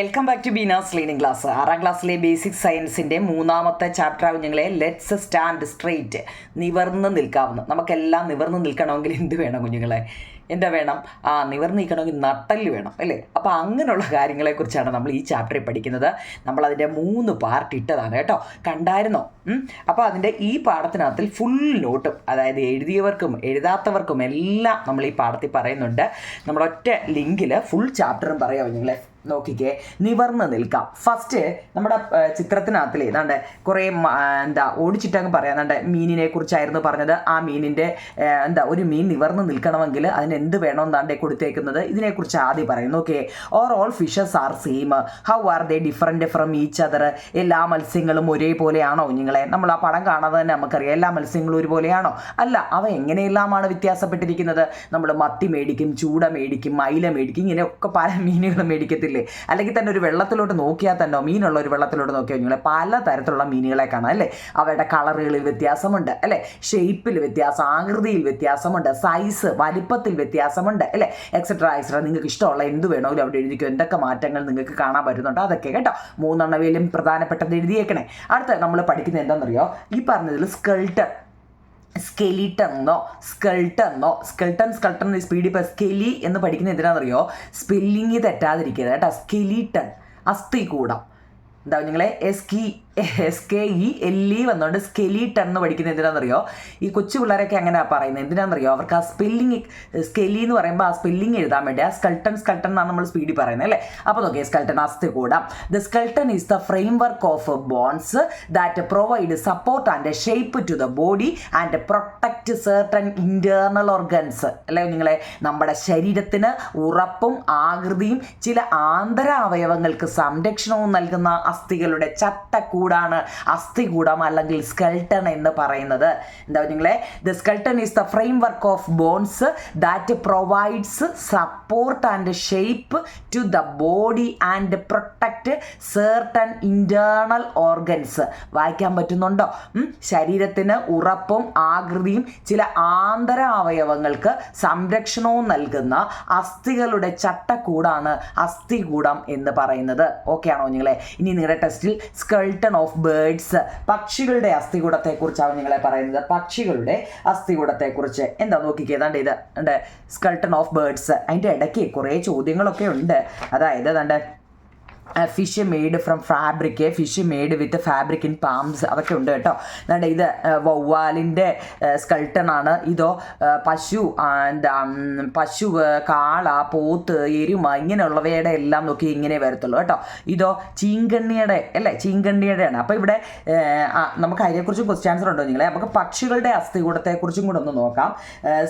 Welcome back to Beena's learning class. 6ാം ക്ലാസ്സിലെ basic സയൻസിൻ്റെ 3ാമത്തെ ചാപ്റ്റർ കുഞ്ഞുങ്ങളെ ലെറ്റ്സ് സ്റ്റാൻഡ് സ്ട്രെയിറ്റ്. നിവർന്ന് നിൽക്കാവുന്ന, നമുക്കെല്ലാം നിവർന്ന് നിൽക്കണമെങ്കിൽ എന്ത് വേണം കുഞ്ഞുങ്ങളെ? എന്താ വേണം? നിവർന്ന് നിൽക്കണമെങ്കിൽ നട്ടല് വേണം അല്ലേ? അപ്പോൾ അങ്ങനെയുള്ള കാര്യങ്ങളെക്കുറിച്ചാണ് നമ്മൾ ഈ ചാപ്റ്ററിൽ പഠിക്കുന്നത്. നമ്മളതിൻ്റെ 3 പാർട്ട് ഇട്ടതാണ് കേട്ടോ. കണ്ടായിരുന്നോ? അപ്പോൾ അതിൻ്റെ ഈ പാഠത്തിനകത്തിൽ ഫുൾ നോട്ടും, അതായത് എഴുതിയവർക്കും എഴുതാത്തവർക്കും എല്ലാം നമ്മൾ ഈ പാഠത്തിൽ പറയുന്നുണ്ട്. നമ്മളൊറ്റ ലിങ്കിൽ ഫുൾ ചാപ്റ്ററും പറയാം കുഞ്ഞുങ്ങളെ. നോക്കിക്കേ, നിവർന്ന് നിൽക്കാം. ഫസ്റ്റ് നമ്മുടെ ചിത്രത്തിനകത്തിൽ ഏതാണ്ട് കുറേ ഓടിച്ചിട്ടങ്ങ് പറയാം. മീനിനെ കുറിച്ചായിരുന്നു പറഞ്ഞത്. ആ മീനിൻ്റെ ഒരു മീൻ നിവർന്ന് നിൽക്കണമെങ്കിൽ അതിന് എന്ത് വേണമെന്നാണ്ടേ കൊടുത്തേക്കുന്നത്. ഇതിനെക്കുറിച്ച് ആദ്യം പറയുന്നു. Okay, or all fishes are same, how are they different from each other? എല്ലാ മത്സ്യങ്ങളും ഒരേപോലെയാണോ കുഞ്ഞുങ്ങളെ? നമ്മൾ ആ പടം കാണാതെ തന്നെ നമുക്കറിയാം എല്ലാ മത്സ്യങ്ങളും ഒരുപോലെയാണോ? അല്ല, അവ എങ്ങനെയെല്ലാമാണ് വ്യത്യാസപ്പെട്ടിരിക്കുന്നത്? നമ്മൾ മത്തി മേടിക്കും, ചൂട മേടിക്കും, മൈല മേടിക്കും, ഇങ്ങനെയൊക്കെ പല മീനുകളും മേടിക്കത്തില്ല. അല്ലെങ്കിൽ തന്നെ ഒരു വെള്ളത്തിലോട്ട് നോക്കിയാൽ തന്നെ, മീനുള്ള ഒരു വെള്ളത്തിലോട്ട് നോക്കിയാൽ കുഞ്ഞുങ്ങളെ പല തരത്തിലുള്ള മീനുകളെ കാണാം അല്ലേ? അവയുടെ കളറുകളിൽ വ്യത്യാസമുണ്ട് അല്ലേ? ഷേപ്പിൽ വ്യത്യാസം, ആകൃതിയിൽ വ്യത്യാസമുണ്ട്, സൈസ് വലിപ്പത്തിൽ വ്യത്യാസമുണ്ട് അല്ലേ? Et cetera et cetera. നിങ്ങൾക്ക് ഇഷ്ടമുള്ള എന്ത് വേണമെങ്കിലും അവിടെ എഴുതിക്കും. എന്തൊക്കെ മാറ്റങ്ങൾ നിങ്ങൾക്ക് കാണാൻ പറ്റുന്നുണ്ട് അതൊക്കെ കേട്ടോ. 3 എണ്ണവേലും പ്രധാനപ്പെട്ടത് എഴുതിയേക്കണേ. അടുത്ത നമ്മൾ പഠിക്കുന്നത് എന്താണെന്നറിയോ? ഈ പറഞ്ഞതിൽ സ്കെൽട്ടൺ സ്പീഡിൽ ഇപ്പോൾ സ്കെലി എന്ന് പഠിക്കുന്ന എന്തിനാണെന്നറിയോ? സ്പെല്ലിങ് തെറ്റാതിരിക്കരുത് കേട്ടോ. സ്കെലിട്ടൺ, അസ്ഥികൂടം. എന്താ നിങ്ങളെ SKELE വന്നുകൊണ്ട് സ്കെലിട്ടൺ എന്ന് പഠിക്കുന്നത് എന്തിനാണെന്നറിയോ? ഈ കൊച്ചു പിള്ളേരൊക്കെ അങ്ങനെ പറയുന്നത് എന്തിനാണെന്നറിയോ? അവർക്ക് ആ സ്പെല്ലിങ്, സ്കെലി എന്ന് പറയുമ്പോൾ ആ സ്പെല്ലിങ് എഴുതാൻ വേണ്ടി ആ സ്കൾട്ടൺ എന്നാണ് നമ്മൾ സ്പീഡിൽ പറയുന്നത് അല്ലേ? അപ്പോൾ നോക്കിയേ, സ്കൾട്ടൺ അസ്ഥികൂടം. The skeleton is the framework of bones that provide support and shape to the body and protect certain internal organs അല്ലേ നിങ്ങളെ? നമ്മുടെ ശരീരത്തിന് ഉറപ്പും ആകൃതിയും ചില ആന്തര അവയവങ്ങൾക്ക് സംരക്ഷണവും നൽകുന്ന അസ്ഥികളുടെ ചട്ടക്കൂടാണ് അസ്ഥികൂടം അല്ലെങ്കിൽ സ്കെൽട്ടൺ എന്ന് പറയുന്നത്. എന്താ നിങ്ങളെ? The skeleton is the framework of bones that provides support and shape to the body and protect certain internal organs. വായിക്കാൻ പറ്റുന്നുണ്ടോ? ശരീരത്തിന് ഉറപ്പും ആകൃതിയും ചില ആന്തര അവയവങ്ങൾക്ക് സംരക്ഷണവും നൽകുന്ന അസ്ഥികളുടെ ചട്ടക്കൂടാണ് അസ്ഥികൂടം എന്ന് പറയുന്നത്. ഓക്കെ ആണോ നിങ്ങളെ? ഇനി നിങ്ങളുടെ ടെസ്റ്റിൽ സ്കെൽട്ടൺ ഓഫ് ബേർഡ്സ്, പക്ഷികളുടെ അസ്ഥികൂടത്തെക്കുറിച്ചാണ് നിങ്ങളെ പറയുന്നത്. പക്ഷികളുടെ അസ്ഥികൂടത്തെക്കുറിച്ച് എന്താ നോക്കിക്കേ, ഇത് സ്കെൽട്ടൺ ഓഫ് ബേർഡ്സ്. അതിൻ്റെ ഇടയ്ക്ക് കുറേ ചോദ്യങ്ങളൊക്കെ ഉണ്ട്. അതായത് fish made from fabric, fish made with fabric in palms, അതൊക്കെ ഉണ്ട് കേട്ടോ. ഇത് വവ്വാലിൻ്റെ സ്കൾട്ടൺ ആണ്. ഇതോ പശു, കാള, പോത്ത്, എരുമ ഇങ്ങനെയുള്ളവയുടെ എല്ലാം നോക്കി ഇങ്ങനെ വരത്തുള്ളൂ കേട്ടോ. ഇതോ ചീങ്കണ്ണിയുടെ അല്ലേ? ചീങ്കണ്ണിയുടെയാണ്. അപ്പോൾ ഇവിടെ നമുക്ക് അതിനെക്കുറിച്ച് ക്വസ്റ്റ്യൻ ആൻസർ ഉണ്ടോ നിങ്ങളെ? നമുക്ക് പക്ഷികളുടെ അസ്ഥികൂടത്തെക്കുറിച്ചും കൂടെ ഒന്ന് നോക്കാം.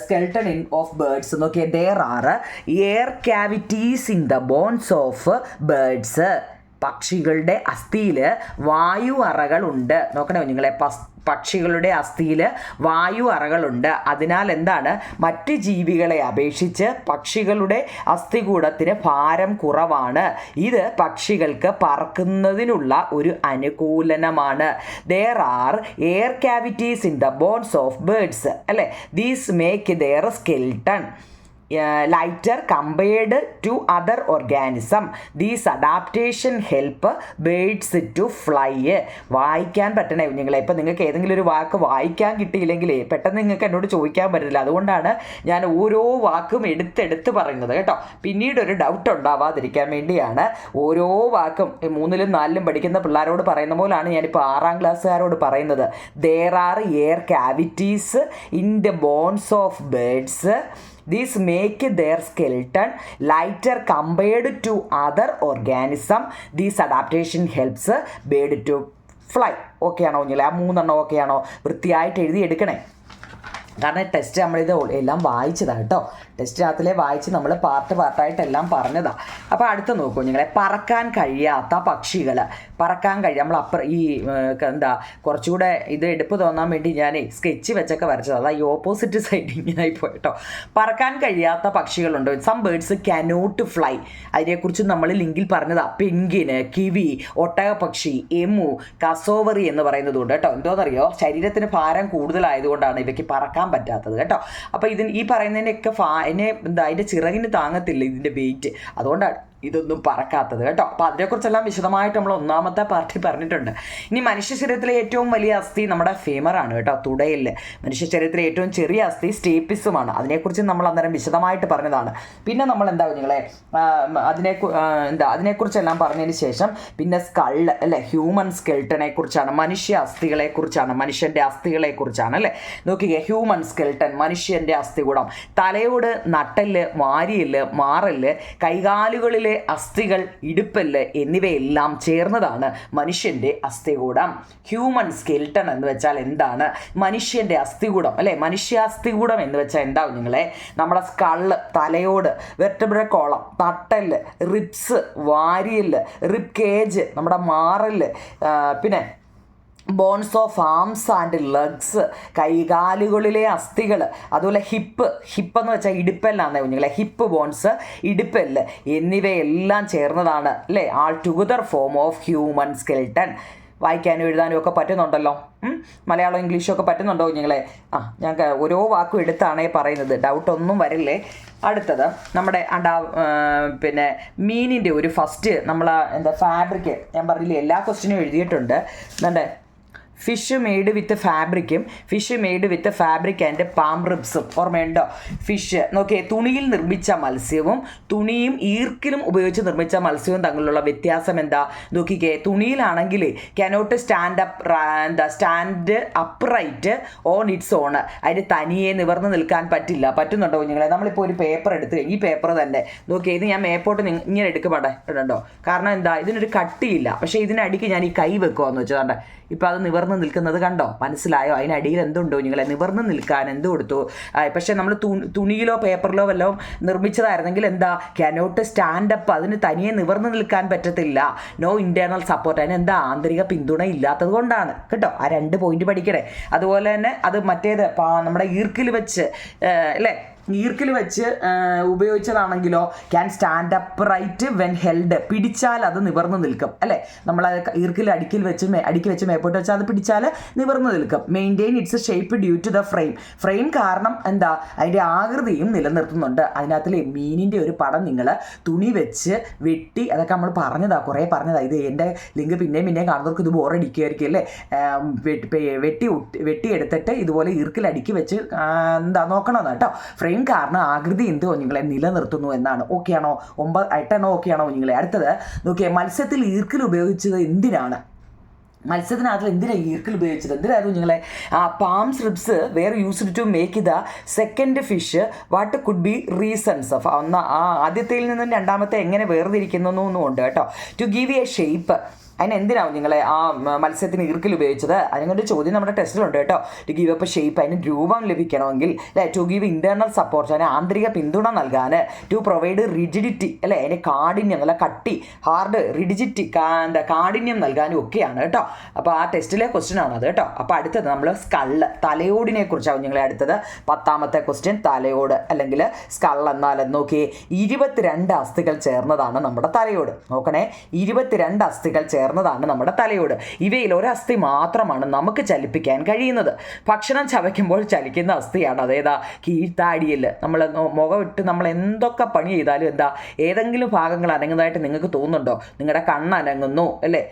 സ്കെൽട്ടൺ ഓഫ് ബേർഡ്സ് നോക്കിയേ, there are air cavities in the bones of birds. പക്ഷികളുടെ അസ്ഥിയിൽ വായു അറകളുണ്ട്. നോക്കണേ നിങ്ങളെ, പക്ഷികളുടെ അസ്ഥിയിൽ വായു അറകളുണ്ട്. അതിനാൽ എന്താണ്, മറ്റ് ജീവികളെ അപേക്ഷിച്ച് പക്ഷികളുടെ അസ്ഥികൂടത്തിന് ഭാരം കുറവാണ്. ഇത് പക്ഷികൾക്ക് പറക്കുന്നതിനുള്ള ഒരു അനുകൂലനമാണ്. There are air cavities in the bones of birds അല്ലേ? These make their skeleton lighter compared to other organism. These adaptation help birds to fly. വായിക്കാൻ പറ്റണേ കുഞ്ഞുങ്ങളെ. ഇപ്പം നിങ്ങൾക്ക് ഏതെങ്കിലും ഒരു വാക്ക് വായിക്കാൻ കിട്ടിയില്ലെങ്കിൽ പെട്ടെന്ന് നിങ്ങൾക്ക് എന്നോട് ചോദിക്കാൻ പറ്റില്ല. അതുകൊണ്ടാണ് ഞാൻ ഓരോ വാക്കും എടുത്ത് പറയുന്നത് കേട്ടോ. പിന്നീട് ഒരു ഡൗട്ട് ഉണ്ടാവാതിരിക്കാൻ വേണ്ടിയാണ് ഓരോ വാക്കും 3ലും 4ലും പഠിക്കുന്ന പിള്ളേരോട് പറയുന്ന പോലാണ് ഞാനിപ്പോൾ 6ാം ക്ലാസ്സുകാരോട് പറയുന്നത്. There are air cavities in the bones of birds. These make their skeleton lighter compared to other organism. This adaptation helps bird to fly. Okay ആണോ കുഞ്ഞില്ലേ? ആ 3 എണ്ണം ഓക്കെ ആണോ? വൃത്തിയായിട്ട് എഴുതി എടുക്കണേ. കാരണം ടെസ്റ്റ് നമ്മളിത് എല്ലാം വായിച്ചതാണ് കേട്ടോ. ടെസ്റ്റിനകത്തിലെ വായിച്ച് നമ്മൾ പാർട്ടായിട്ട് എല്ലാം പറഞ്ഞതാണ്. അപ്പോൾ അടുത്ത നോക്കൂ നിങ്ങളെ, പറക്കാൻ കഴിയാത്ത പക്ഷികൾ. നമ്മൾ കുറച്ചുകൂടെ ഇത് എടുപ്പ് തോന്നാൻ വേണ്ടി ഞാൻ സ്കെച്ച് വെച്ചൊക്കെ വരച്ചത്. അതാ ഈ ഓപ്പോസിറ്റ് സൈഡ് ഇങ്ങനായി പോയിട്ടോ. പറക്കാൻ കഴിയാത്ത പക്ഷികളുണ്ട്. Some birds cannot fly. അതിനെക്കുറിച്ച് നമ്മൾ ലിങ്കിൽ പറഞ്ഞതാണ്. പെൻഗ്വിന്, കിവി, ഒട്ടകപ്പക്ഷി, എമു, കസോവറി എന്ന് പറയുന്നതുകൊണ്ട് കേട്ടോ. എന്തോന്നറിയോ? ശരീരത്തിന് ഭാരം കൂടുതലായതുകൊണ്ടാണ് ഇവയ്ക്ക് പറക്കാൻ പറ്റാത്തത് കേട്ടോ. അപ്പോൾ ഈ പറയുന്നതിൻ്റെയൊക്കെ അതിൻ്റെ ചിറകിന് താങ്ങത്തില്ല ഇതിൻ്റെ വെയിറ്റ്. അതുകൊണ്ടാണ് ഇതൊന്നും പറക്കാത്തത് കേട്ടോ. അപ്പോൾ അതിനെക്കുറിച്ചെല്ലാം വിശദമായിട്ട് നമ്മൾ ഒന്നാമത്തെ പാർട്ടി പറഞ്ഞിട്ടുണ്ട്. ഇനി മനുഷ്യ ശരീരത്തിലെ ഏറ്റവും വലിയ അസ്ഥി നമ്മുടെ ഫേമറാണ് കേട്ടോ, തുടയിൽ. മനുഷ്യ ശരീരത്തിലെ ഏറ്റവും ചെറിയ അസ്ഥി സ്റ്റേപ്പിസുമാണ്. അതിനെക്കുറിച്ച് നമ്മൾ അന്നേരം വിശദമായിട്ട് പറഞ്ഞതാണ്. പിന്നെ നമ്മൾ എന്താ നിങ്ങളെ അതിനെക്കുറിച്ചെല്ലാം പറഞ്ഞതിന് ശേഷം പിന്നെ സ്കള്ള് അല്ലേ, ഹ്യൂമൻ സ്കെൽട്ടനെ കുറിച്ചാണ്, മനുഷ്യ അസ്ഥികളെ കുറിച്ചാണ്, മനുഷ്യൻ്റെ അസ്ഥികളെ കുറിച്ചാണ് അല്ലേ. നോക്കിക്കേ, ഹ്യൂമൻ സ്കെൽട്ടൻ മനുഷ്യൻ്റെ അസ്ഥികൂടം, തലയോട്, നട്ടെല്ല്, വാരിയെല്ല്, മാറെല്ല്, കൈകാലുകളിലെ അസ്ഥികൾ, ഇടുപ്പെല്ല് എന്നിവയെല്ലാം ചേർന്നതാണ് മനുഷ്യൻ്റെ അസ്ഥികൂടം. ഹ്യൂമൻ സ്കെൽട്ടൺ എന്ന് വെച്ചാൽ എന്താണ്? മനുഷ്യൻ്റെ അസ്ഥികൂടം അല്ലേ. മനുഷ്യാസ്ഥികൂടം എന്ന് വെച്ചാൽ എന്താവും നിങ്ങളെ? നമ്മുടെ സ്കള്ള്, തലയോട്, വെർട്ടിബ്രൽ കോളം, നട്ടെല്ല്, റിബ്സ്, വാരിയെല്ല്, റിബ് കേജ്, നമ്മുടെ മാറെല്ല്, പിന്നെ bones of arms and legs, കൈകാലുകളിലെ അസ്ഥികൾ, അതുപോലെ ഹിപ്പ് എന്ന് വെച്ചാൽ ഇടുപ്പെല്ലാന്നേ കുഞ്ഞുങ്ങളെ, ഹിപ്പ് ബോൺസ്, ഇടുപ്പെല്ല് എന്നിവയെല്ലാം ചേർന്നതാണ് അല്ലേ ആൾ together form of human skeleton. വായിക്കാനും എഴുതാനും ഒക്കെ പറ്റുന്നുണ്ടല്ലോ, മലയാളം ഇംഗ്ലീഷും ഒക്കെ പറ്റുന്നുണ്ടോ കുഞ്ഞുങ്ങളെ? ഞാൻ ഓരോ വാക്കും എടുത്താണേ പറയുന്നത്, ഡൗട്ടൊന്നും വരില്ലേ. അടുത്തത് നമ്മുടെ പിന്നെ മീനിൻ്റെ ഒരു ഫസ്റ്റ് നമ്മൾ ഫാബ്രിക് ഞാൻ പറഞ്ഞില്ലേ, എല്ലാ ക്വസ്റ്റ്യനും എഴുതിയിട്ടുണ്ട്. എന്താ ഫിഷ് മെയ്ഡ് വിത്ത് ഫാബ്രിക്കും fish made with fabric and palm റിബ്സും ഓർമ്മയുണ്ടോ? ഫിഷ് നോക്കിയേ, തുണിയിൽ നിർമ്മിച്ച മത്സ്യവും തുണിയും ഈർക്കിലും ഉപയോഗിച്ച് നിർമ്മിച്ച മത്സ്യവും തമ്മിലുള്ള വ്യത്യാസം എന്താ നോക്കിക്കേ. തുണിയിലാണെങ്കിൽ cannot stand upright on its own, അതിന് തനിയെ നിവർന്ന് നിൽക്കാൻ പറ്റില്ല. പറ്റുന്നുണ്ടോ കുഞ്ഞുങ്ങളെ? നമ്മളിപ്പോൾ ഒരു പേപ്പർ എടുത്ത്, ഈ പേപ്പർ തന്നെ നോക്കിയേ, ഇത് ഞാൻ മേപ്പോട്ട് ഇങ്ങനെ എടുക്കുമ്പോട്ടെ ഇടണ്ടോ, കാരണം എന്താ, ഇതിനൊരു കട്ടിയില്ല. പക്ഷേ ഇതിനടിക്ക് ഞാൻ ഈ കൈ വെക്കുവാന്ന് വെച്ചോണ്ട് ഇപ്പോൾ അത് നിവർന്ന് നിൽക്കുന്നത് കണ്ടോ, മനസ്സിലായോ? അതിനടിയിൽ എന്തുണ്ടോ നിങ്ങളെ? നിവർന്ന് നിൽക്കാൻ എന്ത് കൊടുത്തു? പക്ഷേ നമ്മൾ തുണിയിലോ പേപ്പറിലോ വല്ലതും നിർമ്മിച്ചതായിരുന്നെങ്കിൽ എന്താ, കാനോട്ട് സ്റ്റാൻഡ് അപ്പ്, അതിന് തനിയെ നിവർന്ന് നിൽക്കാൻ പറ്റത്തില്ല. നോ ഇൻറ്റേർണൽ സപ്പോർട്ട്, അതിന് എന്താ, ആന്തരിക പിന്തുണ ഇല്ലാത്തത് കൊണ്ടാണ് കേട്ടോ. ആ 2 പോയിന്റ് പഠിക്കണേ. അതുപോലെ തന്നെ അത് മറ്റേത് നമ്മുടെ ഈർക്കിൽ വെച്ച് അല്ലേ, ഈർക്കിൽ വെച്ച് ഉപയോഗിച്ചതാണെങ്കിലോ can stand upright when held, പിടിച്ചാൽ അത് നിവർന്ന് നിൽക്കും അല്ലേ. നമ്മൾ ഈർക്കിൽ അടുക്കി വെച്ച് മേപ്പോട്ട് വെച്ചാൽ അത് പിടിച്ചാൽ നിവർന്ന് നിൽക്കും. Maintain its shape due to the frame കാരണം എന്താ, അതിൻ്റെ ആകൃതിയും നിലനിർത്തുന്നുണ്ട്. അതിനകത്തിലെ മീനിൻ്റെ ഒരു പടം നിങ്ങൾ തുണി വെച്ച് വെട്ടി, അതൊക്കെ നമ്മൾ കുറേ പറഞ്ഞതാണ്. ഇത് എൻ്റെ ലിങ്ക് പിന്നെയും കാണുന്നവർക്ക് ഇത് ബോറടിക്കുമായിരിക്കും അല്ലേ. വെട്ടിയെടുത്തിട്ട് ഇതുപോലെ ഈർക്കിൽ അടുക്കി വെച്ച് നോക്കണമെന്ന് കേട്ടോ. ഫ്രെയിം കാരണം ആകൃതി എന്ത് കുഞ്ഞുങ്ങളെ നിലനിർത്തുന്നു എന്നാണ്. ഓക്കെ ആണോ? 8 ഓക്കെ ആണോ കുഞ്ഞുങ്ങളെ? അടുത്തത് നോക്കിയേ, മത്സ്യത്തിൽ ഈർക്കിൽ ഉപയോഗിച്ചത് എന്തിനാണ്? മത്സ്യത്തിനകത്ത് എന്തിനാണ് ഈർക്കിൽ ഉപയോഗിച്ചത്? എന്തിനായിരുന്നു കുഞ്ഞുങ്ങളെ? Palms ribs were used to make the second fish what could be reasons of. ആദ്യത്തിൽ നിന്നും രണ്ടാമത്തെ എങ്ങനെ വേർതിരിക്കുന്നു ഉണ്ട് കേട്ടോ. ടു ഗീവ് എ ഷേപ്പ്, അതിനെന്തിനാവും നിങ്ങളെ മത്സ്യത്തിന് ഈർക്കിൽ ഉപയോഗിച്ചത്? അതിനൊരു ചോദ്യം നമ്മുടെ ടെസ്റ്റിലുണ്ട് കേട്ടോ. ടു ഗീവ് അപ്പ് ഷേപ്പ്, അതിന് രൂപം ലഭിക്കണമെങ്കിൽ അല്ലേ. ടു ഗീവ് ഇൻറ്റേർണൽ സപ്പോർട്ട്, അതിന് ആന്തരിക പിന്തുണ നൽകാൻ. ടു പ്രൊവൈഡ് റിജിഡിറ്റി അല്ലേ, അതിന് കാഠിന്യം, നല്ല കട്ടി, ഹാർഡ്, റിജിഡിറ്റി കാഠിന്യം നൽകാനും ഒക്കെയാണ് കേട്ടോ. അപ്പോൾ ആ ടെസ്റ്റിലെ ക്വസ്റ്റ്യൻ ആണ് അത് കേട്ടോ. അപ്പോൾ അടുത്തത് നമ്മൾ സ്കള്ള്, തലയോടിനെ കുറിച്ചാവും നിങ്ങളെ അടുത്തത് 10ാമത്തെ ക്വസ്റ്റ്യൻ. തലയോട് അല്ലെങ്കിൽ സ്കള്ള് എന്നാൽ നോക്കിയേ, 22 അസ്ഥികൾ ചേർന്നതാണ് നമ്മുടെ തലയോട്. നോക്കണേ, 22 അസ്ഥികൾ ചേർന്നതാണ് നമ്മുടെ തലയോട്. ഇവയിൽ ഒരസ്ഥി മാത്രമാണ് നമുക്ക് ചലിപ്പിക്കാൻ കഴിയുന്നത്. ഭക്ഷണം ചവയ്ക്കുമ്പോൾ ചലിക്കുന്ന അസ്ഥിയാണ് അതേതാ, കീഴ്ത്താടിയിൽ. നമ്മൾ മുഖമിട്ട് നമ്മൾ എന്തൊക്കെ പണി ചെയ്താലും എന്താ, ഏതെങ്കിലും ഭാഗങ്ങൾ അനങ്ങുന്നതായിട്ട് നിങ്ങൾക്ക് തോന്നുന്നുണ്ടോ? നിങ്ങളുടെ കണ്ണ് അനങ്ങുന്നു അല്ലേ,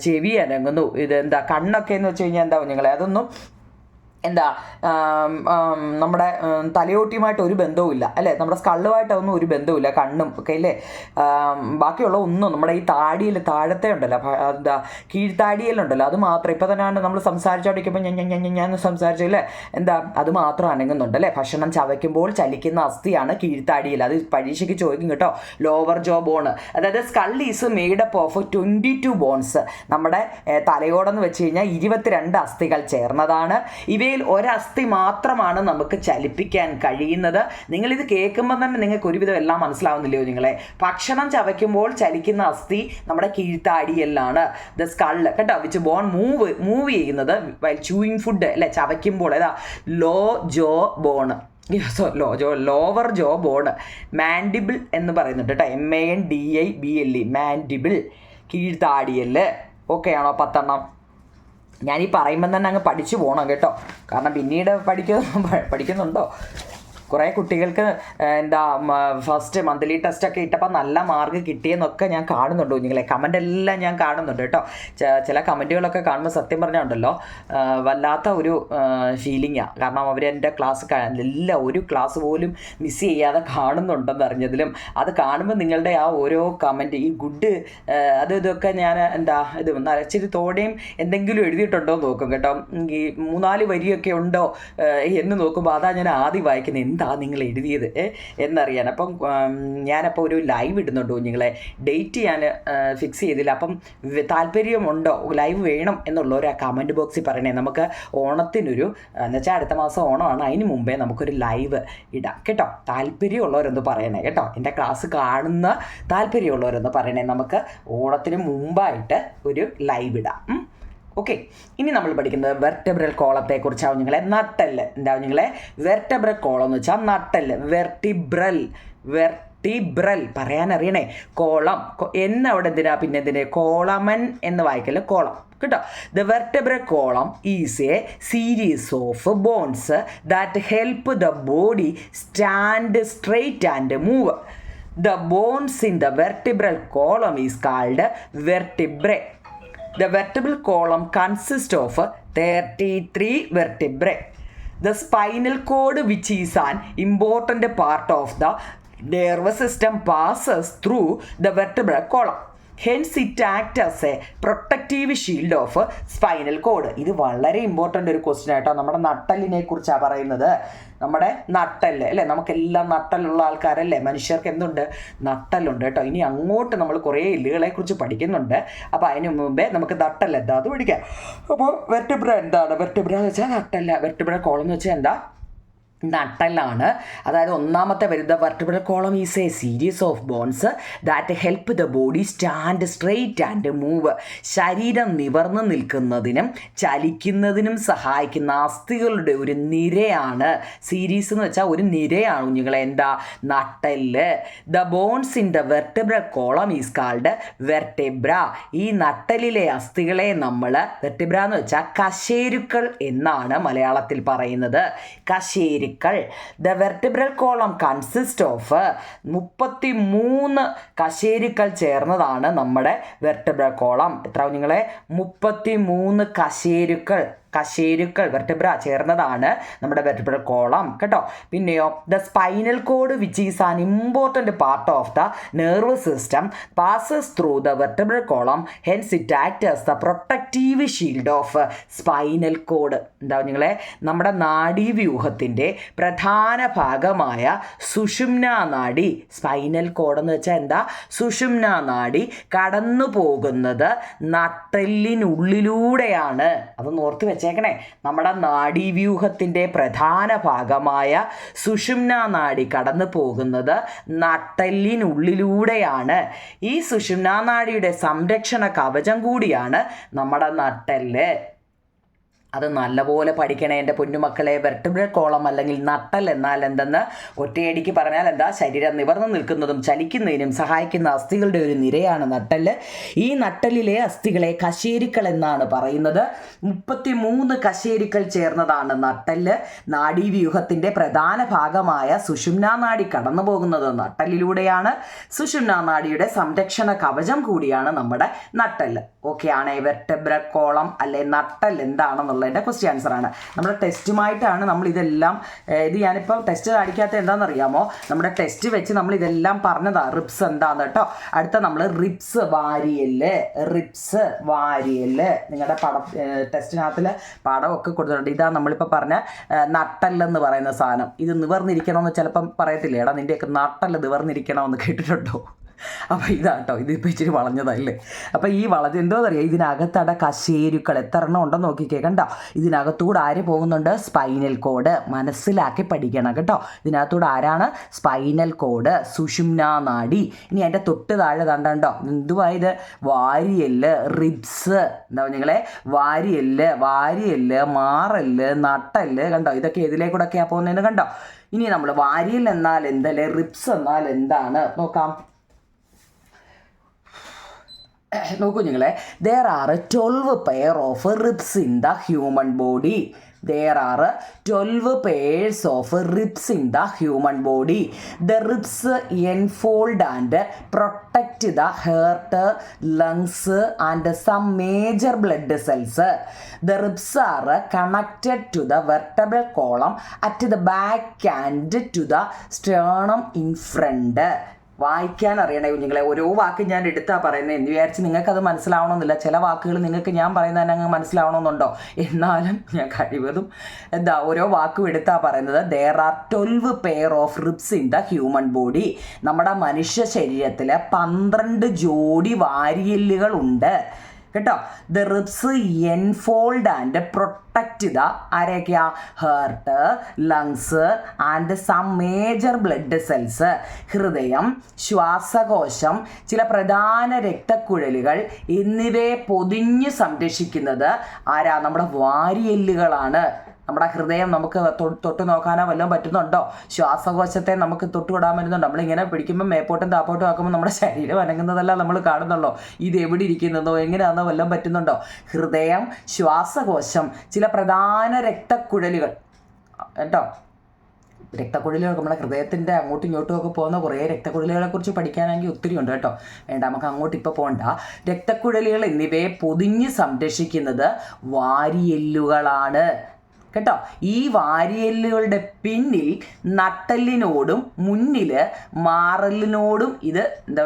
ചെവി അനങ്ങുന്നു. ഇതെന്താ, കണ്ണൊക്കെ എന്ന് വെച്ച് കഴിഞ്ഞാൽ എന്താ നിങ്ങളെ, അതൊന്നും എന്താ നമ്മുടെ തലയോട്ടിയുമായിട്ട് ഒരു ബന്ധവുമില്ല അല്ലേ, നമ്മുടെ സ്കള്ളുമായിട്ടൊന്നും ഒരു ബന്ധവുമില്ല, കണ്ണും ഒക്കെ അല്ലേ. ബാക്കിയുള്ള ഒന്നും നമ്മുടെ ഈ താടിയിൽ താഴത്തെ ഉണ്ടല്ലോ, എന്താ കീഴ്ത്താടിയിലുണ്ടല്ലോ, അത് മാത്രം. ഇപ്പം തന്നെ നമ്മൾ സംസാരിച്ചോണ്ടിരിക്കുമ്പോൾ ഞാൻ സംസാരിച്ചില്ലേ, എന്താ അത് മാത്രം അനങ്ങുന്നുണ്ട് അല്ലേ. ഭക്ഷണം ചവയ്ക്കുമ്പോൾ ചലിക്കുന്ന അസ്ഥിയാണ് കീഴ്ത്താടിയിൽ. അത് പരീക്ഷയ്ക്ക് ചോദിക്കും കേട്ടോ. ലോവർ ജോ ബോൺ, അതായത് skull is made up of 22 bones. നമ്മുടെ തലയോടെന്ന് വെച്ച് കഴിഞ്ഞാൽ 22 അസ്ഥികൾ ചേർന്നതാണ്. ഇവയിൽ ഒരസ്ഥി മാത്രമാണ് നമുക്ക് ചലിപ്പിക്കാൻ കഴിയുന്നത്. നിങ്ങളിത് കേൾക്കുമ്പോൾ തന്നെ നിങ്ങൾക്ക് ഒരുവിധം എല്ലാം മനസ്സിലാവുന്നില്ലയോ നിങ്ങളെ? ഭക്ഷണം ചവയ്ക്കുമ്പോൾ ചലിക്കുന്ന അസ്ഥി നമ്മുടെ കീഴ്ത്താടിയെല്ലാണ്, ദ സ്കള്ള് കേട്ടോ. വിച്ച് ബോൺ മൂവ് ചെയ്യുന്നത് വൈൽ ചൂയിങ് ഫുഡ് അല്ലേ, ചവയ്ക്കുമ്പോൾ. ഏതാ, low jaw bone, lower jaw bone. Mandible എന്ന് പറയുന്നുണ്ട് കേട്ടോ, MANDIBLE, മാൻഡിബിൾ, കീഴ്ത്താടിയല്. ഓക്കെ ആണോ? 10 ഞാനീ പറയുമ്പോൾ തന്നെ അങ്ങ് പഠിച്ചു പോകണം കേട്ടോ, കാരണം പിന്നീട് പഠിക്കുന്നുണ്ടോ? കുറേ കുട്ടികൾക്ക് എന്താ ഫസ്റ്റ് മന്ത്ലി ടെസ്റ്റൊക്കെ ഇട്ടപ്പോൾ നല്ല മാർക്ക് കിട്ടിയെന്നൊക്കെ ഞാൻ കാണുന്നുണ്ട് കുഞ്ഞുങ്ങളെ. കമൻ്റ് എല്ലാം ഞാൻ കാണുന്നുണ്ട് കേട്ടോ. ചില കമൻറ്റുകളൊക്കെ കാണുമ്പോൾ സത്യം പറഞ്ഞുണ്ടല്ലോ വല്ലാത്ത ഒരു ഫീലിംഗാണ്. കാരണം അവരെൻ്റെ ക്ലാസ് എല്ലാം ഒരു ക്ലാസ് പോലും മിസ് ചെയ്യാതെ കാണുന്നുണ്ടെന്ന് അറിഞ്ഞതിലും അത് കാണുമ്പോൾ നിങ്ങളുടെ ആ ഓരോ കമൻറ്റ് ഈ ഗുഡ് ഇതൊക്കെ ഞാൻ എന്താ ഇത് ഇച്ചിരി തോടെയും എന്തെങ്കിലും എഴുതിയിട്ടുണ്ടോ എന്ന് നോക്കും കേട്ടോ. ഈ 3-4 വരിയൊക്കെ ഉണ്ടോ എന്ന് നോക്കുമ്പോൾ അതാ ഞാൻ ആദ്യം വായിക്കുന്നത്, എന്താ നിങ്ങൾ എഴുതിയത് എന്നറിയാൻ. അപ്പം ഞാനപ്പോൾ ഒരു ലൈവ് ഇടുന്നുണ്ട് കുഞ്ഞുങ്ങളെ. ഡേറ്റ് ഞാൻ ഫിക്സ് ചെയ്തില്ല. അപ്പം താല്പര്യമുണ്ടോ, ലൈവ് വേണം എന്നുള്ളവർ ആ കമൻറ്റ് ബോക്സിൽ പറയണേ. നമുക്ക് ഓണത്തിനൊരു എന്നുവെച്ചാൽ അടുത്ത മാസം ഓണമാണ്, അതിന് മുമ്പേ നമുക്കൊരു ലൈവ് ഇടാം കേട്ടോ. താല്പര്യമുള്ളവരൊന്ന് പറയണേ കേട്ടോ. എൻ്റെ ക്ലാസ് കാണുന്ന താല്പര്യമുള്ളവരൊന്ന് പറയണേ. നമുക്ക് ഓണത്തിന് മുമ്പായിട്ട് ഒരു ലൈവ് ഇടാം. ഓക്കെ, ഇനി നമ്മൾ പഠിക്കുന്നത് വെർട്ടബ്രൽ കോളത്തെക്കുറിച്ചാണ് കുഞ്ഞുങ്ങളെ. നട്ടെല്ല് എന്താ കുഞ്ഞുങ്ങളെ? വെർട്ടബ്രൽ കോളം എന്ന് വെച്ചാൽ നട്ടെല്ല്. വെർട്ടിബ്രൽ പറയാനറിയണേ. കോളം അവിടെ എന്തിനാ പിന്നെ എന്തിനാ കോളമൻ എന്ന് വായിക്കല്, കോളം കേട്ടോ. The vertebral column is a series of bones that help the body stand straight and move. The bones in the vertebral column is called vertebrae. The vertebral column consists of 33 vertebrae. The spinal cord, which is an important part of the nervous system, passes through the vertebral column. Hence it acts as a protective shield of spinal cord. ഇത് വളരെ important ഒരു question ആയിട്ടോ. നമ്മുടെ നട്ടലിനെ കുറിച്ചാണ് പറയുന്നത്. നമ്മുടെ നട്ടല് അല്ലേ, നമുക്കെല്ലാം നട്ടലുള്ള ആൾക്കാരല്ലേ, മനുഷ്യർക്ക് എന്തുണ്ട്, നട്ടലുണ്ട് കേട്ടോ. ഇനി അങ്ങോട്ട് നമ്മൾ കുറേ എല്ലുകളെ കുറിച്ച് പഠിക്കുന്നുണ്ട്. അപ്പോൾ അതിന് മുമ്പേ നമുക്ക് നട്ടല് എന്താ അത് പഠിക്കാം. അപ്പോൾ വെർട്ടിബ്ര എന്താണ്? വെർട്ടിബ്ര എന്ന് വെച്ചാൽ നട്ടല്ല. വെർട്ടിബ്ര കോളം എന്ന് വെച്ചാൽ എന്താ? നട്ടലാണ്. അതായത് ഒന്നാമത്തെ വരുന്ന vertebral column is a series of bones that help the body stand straight and move. ശരീരം നിവർന്ന് നിൽക്കുന്നതിനും ചലിക്കുന്നതിനും സഹായിക്കുന്ന അസ്ഥികളുടെ ഒരു നിരയാണ്. സീരീസ് എന്ന് വെച്ചാൽ ഒരു നിരയാണ് കുഞ്ഞുങ്ങളെ. എന്താ? നട്ടെല്ല്. The bones in the vertebral column is called vertebra. ഈ നട്ടലിലെ അസ്ഥികളെ നമ്മൾ വെർട്ടിബ്ര എന്ന് വെച്ചാൽ കശേരുക്കൾ എന്നാണ് മലയാളത്തിൽ പറയുന്നത്. കശേരു. The vertebral column consists of 33 കശേരുക്കൾ ചേർന്നതാണ് നമ്മുടെ വെർട്ടിബ്രൽ കോളം. എത്ര കുഞ്ഞുങ്ങളെ? 33 കശേരുക്കൾ വെർട്ടിബ്ര ചേർന്നതാണ് നമ്മുടെ വെർട്ടിബ്രൽ കോളം കേട്ടോ. പിന്നെയോ the spinal cord which is an important part of the nervous system passes through the vertebral column. Hence it act as the protective shield of spinal code. എന്താ നിങ്ങളെ? നമ്മുടെ നാഡീവ്യൂഹത്തിൻ്റെ പ്രധാന ഭാഗമായ സുഷുമ്നാ നാഡി, സ്പൈനൽ കോഡ് എന്ന് വെച്ചാൽ എന്താ? സുഷുമ്നാ നാഡി കടന്നു പോകുന്നത് നട്ടെല്ലിനുള്ളിലൂടെയാണ്. അതൊന്ന് ഓർത്ത് വെച്ചേക്കണേ. നമ്മുടെ നാഡീവ്യൂഹത്തിൻ്റെ പ്രധാന ഭാഗമായ സുഷുമ്നാ നാഡി കടന്നു പോകുന്നത് നട്ടെല്ലിനുള്ളിലൂടെയാണ്. ഈ സുഷുമ്നാ നാഡിയുടെ സംരക്ഷണ കവചം കൂടിയാണ് നമ്മുടെ നട്ടെല്ല്. അത് നല്ലപോലെ പഠിക്കണേ എൻ്റെ പൊന്നുമക്കളെ. വെർട്ടിബ്രൽ കോളം അല്ലെങ്കിൽ നട്ടൽ എന്നാൽ എന്തെന്ന് ഒറ്റയടിക്ക് പറഞ്ഞാൽ എന്താ? ശരീരം നിവർന്നു നിൽക്കുന്നതും ചലിക്കുന്നതിനും സഹായിക്കുന്ന അസ്ഥികളുടെ ഒരു നിരയാണ് നട്ടല്. ഈ നട്ടലിലെ അസ്ഥികളെ കശേരുക്കൾ എന്നാണ് പറയുന്നത്. 33 കശേരുക്കൾ ചേർന്നതാണ് നട്ടല്. നാഡീവ്യൂഹത്തിൻ്റെ പ്രധാന ഭാഗമായ സുഷുമ്നാ നാഡി കടന്നു പോകുന്നത് നട്ടലിലൂടെയാണ്. സുഷുമ്നാ നാഡിയുടെ സംരക്ഷണ കവചം കൂടിയാണ് നമ്മുടെ നട്ടല്. ഓക്കെ ആണ്. വെർട്ടിബ്രൽ കോളം അല്ലെ നട്ടൽ എന്താണെന്നുള്ളതിൻ്റെ ക്വസ്റ്റ്യൻ ആൻസറാണ്. നമ്മുടെ ടെസ്റ്റുമായിട്ടാണ് നമ്മൾ ഇതെല്ലാം. ഇത് ഞാനിപ്പോൾ ടെസ്റ്റ് കാണിക്കാത്ത എന്താണെന്നറിയാമോ? നമ്മുടെ ടെസ്റ്റ് വെച്ച് നമ്മൾ ഇതെല്ലാം പറഞ്ഞതാണ്. റിപ്സ് എന്താന്ന് കേട്ടോ. അടുത്ത നമ്മൾ റിപ്സ് വാരിയല്. നിങ്ങളുടെ ടെസ്റ്റിനകത്തിൽ പടമൊക്കെ കൊടുത്തിട്ടുണ്ട്. ഇതാ നമ്മളിപ്പോൾ പറഞ്ഞ നട്ടല്ലെന്ന് പറയുന്ന സാധനം. ഇത് നിവർന്നിരിക്കണമെന്ന് ചിലപ്പം പറയത്തില്ലേ, എടാ നിൻ്റെയൊക്കെ നട്ടല് നിവർന്നിരിക്കണമെന്ന് കേട്ടിട്ടുണ്ടോ? അപ്പോൾ ഇതാട്ടോ, ഇതിപ്പോൾ ഇച്ചിരി വളഞ്ഞതല്ലേ. അപ്പോൾ ഈ എന്തോന്നറിയാം, ഇതിനകത്തട കശേരുക്കൾ എത്ര എണ്ണം ഉണ്ടെന്ന് നോക്കിക്കേ. കണ്ടോ, ഇതിനകത്തൂടെ ആര് പോകുന്നുണ്ട്? Spinal cord. മനസ്സിലാക്കി പഠിക്കണം കേട്ടോ. ഇതിനകത്തൂടെ ആരാണ്? സ്പൈനൽ കോഡ്, സുഷുമ്നാ നാഡി. ഇനി അതിൻ്റെ തൊട്ട് താഴെ കണ്ടോ, എന്തുവായത്? വാരിയല്ല്, റിബ്സ്. എന്താ നിങ്ങളെ? വാരിയല്ല്, മാറല്ല്, നട്ടല്ല്. കണ്ടോ, ഇതൊക്കെ ഇതിലേക്കൂടെയൊക്കെയാണ് പോകുന്നതെന്ന് കണ്ടോ. ഇനി നമ്മൾ വാരിയൽ എന്നാൽ എന്തല്ലേ, റിബ്സ് എന്നാൽ എന്താണ് നോക്കാം. നോക്കൂ നിങ്ങളെ, there are 12 pair of ribs in the human body. there are 12 pairs of ribs in the human body. The ribs enfold and protect the heart, lungs and some major blood cells. The ribs are connected to the vertebral column at the back and to the sternum in front. വായിക്കാൻ അറിയണേ കുഞ്ഞുങ്ങളെ. ഓരോ വാക്ക് ഞാൻ എടുത്താൽ പറയുന്നത് എന്ന് വിചാരിച്ച് നിങ്ങൾക്കത് മനസ്സിലാവണമെന്നില്ല. ചില വാക്കുകൾ നിങ്ങൾക്ക് ഞാൻ പറയുന്നത് തന്നെ അങ്ങ് മനസ്സിലാവണമെന്നുണ്ടോ? എന്നാലും ഞാൻ കഴിവതും ഓരോ വാക്കും എടുത്താൽ പറയുന്നത്. there are 12 pair of ribs in the human body. നമ്മുടെ മനുഷ്യ ശരീരത്തിൽ 12 ജോഡി വാരിയെല്ലുകളുണ്ട് കേട്ടോ. The ribs enfold and protect the ആരൊക്കെയാ? Heart, lungs and some major blood cells. ഹൃദയം, ശ്വാസകോശം, ചില പ്രധാന രക്തക്കുഴലുകൾ എന്നിവയെ പൊതിഞ്ഞ് സംരക്ഷിക്കുന്നത് ആരാ? നമ്മുടെ വാരിയെല്ലുകളാണ്. നമ്മുടെ ഹൃദയം നമുക്ക് തൊട്ട് നോക്കാനോ വല്ലതും പറ്റുന്നുണ്ടോ? ശ്വാസകോശത്തെ നമുക്ക് തൊട്ടുവിടാൻ പറ്റുന്നുണ്ടോ? നമ്മളിങ്ങനെ പിടിക്കുമ്പോൾ മേപ്പോട്ടും താപ്പോട്ടും ആക്കുമ്പോൾ നമ്മുടെ ശരീരം അനങ്ങുന്നതല്ല നമ്മൾ കാണുന്നുള്ളൂ. ഇത് എവിടെ ഇരിക്കുന്നതോ എങ്ങനെയാണെന്നോ വല്ലതും പറ്റുന്നുണ്ടോ? ഹൃദയം, ശ്വാസകോശം, ചില പ്രധാന രക്തക്കുഴലുകൾ കേട്ടോ. രക്തക്കുഴലുകൾ നമ്മുടെ ഹൃദയത്തിൻ്റെ അങ്ങോട്ടും ഇങ്ങോട്ടും ഒക്കെ പോകുന്ന കുറേ രക്തക്കുഴലുകളെ കുറിച്ച് പഠിക്കാനാണെങ്കിൽ ഒത്തിരി ഉണ്ട് കേട്ടോ. വേണ്ട, നമുക്ക് അങ്ങോട്ട് ഇപ്പോൾ പോകണ്ട. രക്തക്കുഴലുകൾ എന്നിവയെ പൊതിഞ്ഞ് സംരക്ഷിക്കുന്നത് വാരിയെല്ലുകളാണ് കേട്ടോ. ഈ വാരിയെല്ലുകളുടെ പിന്നിൽ നട്ടെല്ലിനോടും മുന്നിൽ മാറലിനോടും ഇത്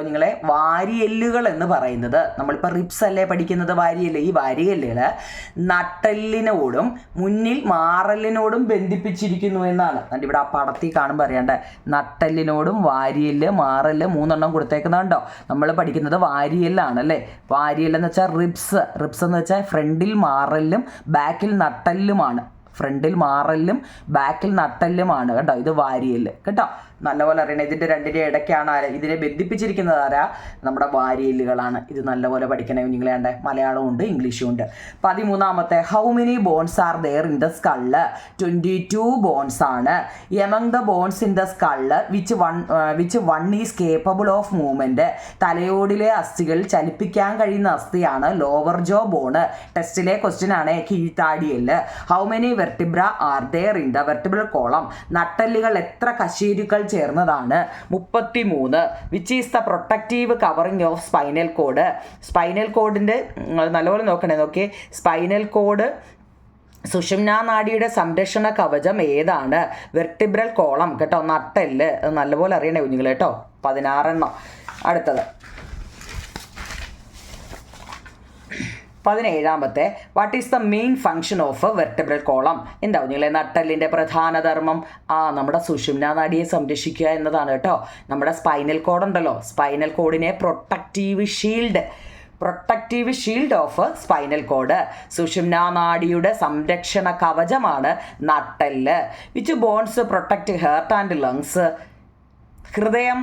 നിങ്ങളെ വാരിയെല്ലുകൾ എന്ന് പറയുന്നത്. നമ്മളിപ്പോൾ റിബ്സ് അല്ലേ പഠിക്കുന്നത്, വാരിയെല്ല്. ഈ വാരിയെല്ലുകൾ നട്ടെല്ലിനോടും മുന്നിൽ മാറലിനോടും ബന്ധിപ്പിച്ചിരിക്കുന്നു എന്നാണ്. എന്നിട്ട് ഇവിടെ ആ പടത്തിൽ കാണുമ്പോൾ അറിയാണ്ട് നട്ടെല്ലിനോടും വാരിയെല്ല്, മാറല് 3 എണ്ണം കൊടുത്തേക്കുന്നുണ്ടോ? നമ്മൾ പഠിക്കുന്നത് വാരിയെല്ലാണ് അല്ലേ. വാരിയെല്ലെന്ന് വെച്ചാൽ റിബ്സ് എന്ന് വെച്ചാൽ ഫ്രണ്ടിൽ മാറലിലും ബാക്കിൽ നട്ടെല്ലുമാണ്. ഫ്രണ്ടിൽ മാറലിലും ബാക്കിൽ നട്ടെല്ലുമാണ് കേട്ടോ. ഇത് വാരിയെല്ല് കേട്ടോ. നല്ലപോലെ അറിയണം. ഇതിൻ്റെ രണ്ടിൻ്റെ ഇടയ്ക്കാണ് ഇതിനെ ബന്ധിപ്പിച്ചിരിക്കുന്നത് ആരാ? നമ്മുടെ വാരിയെല്ലുകളാണ്. ഇത് നല്ലപോലെ പഠിക്കണേ കുഞ്ഞുങ്ങളെ. ഉണ്ട് മലയാളവും ഉണ്ട് ഇംഗ്ലീഷും ഉണ്ട്. 13ാമത്തെ how many bones are there in the skull? 22 bones ആണ്. Among the bones in the skull which one is capable of movement? തലയോടിലെ അസ്ഥികൾ ചലിപ്പിക്കാൻ കഴിയുന്ന അസ്ഥിയാണ് ലോവർ ജോ ബോണ്. ടെസ്റ്റിലെ ക്വസ്റ്റ്യൻ ആണ് കീഴ്ത്താടിയെല്ല്. How many vertebra are there in the vertebral column? നട്ടെല്ലുകൾ എത്ര കശേരുക്കൾ ചേർന്നതാണ്? 33. Which is the protective covering of spinal cord? Spinal കോഡിൻ്റെ നല്ലപോലെ നോക്കണേ. സ്പൈനൽ കോഡ് സുഷുമ്നാ നാഡിയുടെ സംരക്ഷണ കവചം ഏതാണ്? വെർട്ടിബ്രൽ കോളം കേട്ടോ. നട്ടെല്ല് നല്ലപോലെ അറിയണേ കുഞ്ഞുങ്ങൾ കേട്ടോ. 16 അടുത്തത് 17ാമത്തെ what is the main function of vertebral column? എന്താ കുഞ്ഞുങ്ങളെ നട്ടെല്ലിൻ്റെ പ്രധാന ധർമ്മം? നമ്മുടെ സുഷുമ്നാ നാഡിയെ സംരക്ഷിക്കുക എന്നതാണ് കേട്ടോ. നമ്മുടെ സ്പൈനൽ കോഡ് ഉണ്ടല്ലോ, സ്പൈനൽ കോഡിനെ protective shield of spinal cord. സുഷുമ്നാ നാഡിയുടെ സംരക്ഷണ കവചമാണ് നട്ടെല്ല്. Which bones protect heart and lungs? ഹൃദയം,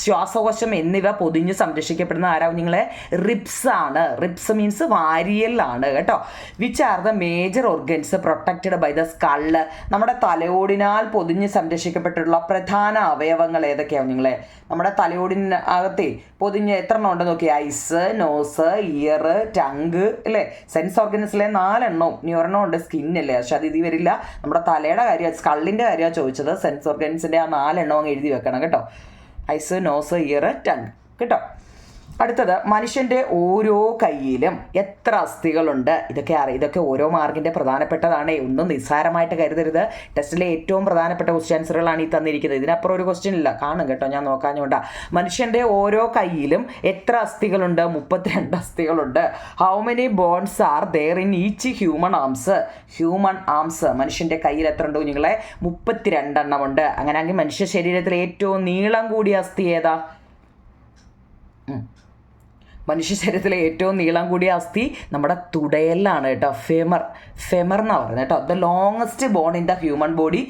ശ്വാസകോശം എന്നിവ പൊതിഞ്ഞ് സംരക്ഷിക്കപ്പെടുന്ന ആരാ കുഞ്ഞുങ്ങളെ? റിബ്സ് ആണ്. റിബ്സ് മീൻസ് വാരിയലാണ് കേട്ടോ. Which are the major organs protected by the skull? നമ്മുടെ തലയോടിനാൽ പൊതിഞ്ഞ് സംരക്ഷിക്കപ്പെട്ടിട്ടുള്ള പ്രധാന അവയവങ്ങൾ ഏതൊക്കെയാണ് കുഞ്ഞുങ്ങളെ? നമ്മുടെ തലയോടിനകത്തെ പൊതിഞ്ഞ് എത്ര എണ്ണം ഉണ്ടെന്ന് നോക്കി. ഐസ്, നോസ്, ഇയർ, ടങ്ക് അല്ലേ. സെൻസ് ഓർഗൻസിലെ 4 എണ്ണവും. ഇനി ഒരെണ്ണം ഉണ്ട് സ്കിന്നല്ലേ, പക്ഷെ അത് ഇതിൽ വരില്ല. നമ്മുടെ തലയുടെ കാര്യം, സ്കള്ളിൻ്റെ കാര്യമാണ് ചോദിച്ചത്. സെൻസ് ഓർഗൻസിൻ്റെ ആ 4 എണ്ണവും അങ്ങ് എഴുതി വെക്കണം കേട്ടോ. ഐസ്, നോസ്, ഇയർ, ടങ് കേട്ടോ. അടുത്തത് മനുഷ്യൻ്റെ ഓരോ കൈയിലും എത്ര അസ്ഥികളുണ്ട്? ഇതൊക്കെ ഓരോ മാർക്കിൻ്റെ പ്രധാനപ്പെട്ടതാണ്. ഒന്നും നിസ്സാരമായിട്ട് കരുതരുത്. ടെസ്റ്റിലെ ഏറ്റവും പ്രധാനപ്പെട്ട ക്വസ്റ്റ്യൻ ആൻസറുകളാണ് ഈ തന്നിരിക്കുന്നത്. ഇതിനപ്പുറം ഒരു ക്വസ്റ്റ്യൻ ഇല്ല. കാണും കേട്ടോ, ഞാൻ നോക്കാഞ്ഞുകൊണ്ടാ. മനുഷ്യൻ്റെ ഓരോ കൈയിലും എത്ര അസ്ഥികളുണ്ട്? 32 അസ്ഥികളുണ്ട്. How many bones are there in each human arms? മനുഷ്യൻ്റെ കയ്യിൽ എത്ര ഉണ്ട് കുഞ്ഞുങ്ങളെ? 32 എണ്ണമുണ്ട്. അങ്ങനെയാണെങ്കിൽ മനുഷ്യ ശരീരത്തിലെ ഏറ്റവും നീളം കൂടിയ അസ്ഥി ഏതാ? മനുഷ്യ ശരീരത്തിലെ ഏറ്റവും നീളം കൂടിയ അസ്ഥി നമ്മുടെ തുടയലാണ് കേട്ടോ. ഫെമർ എന്നാണ് പറയുന്നത് കേട്ടോ. The longest bone in the human body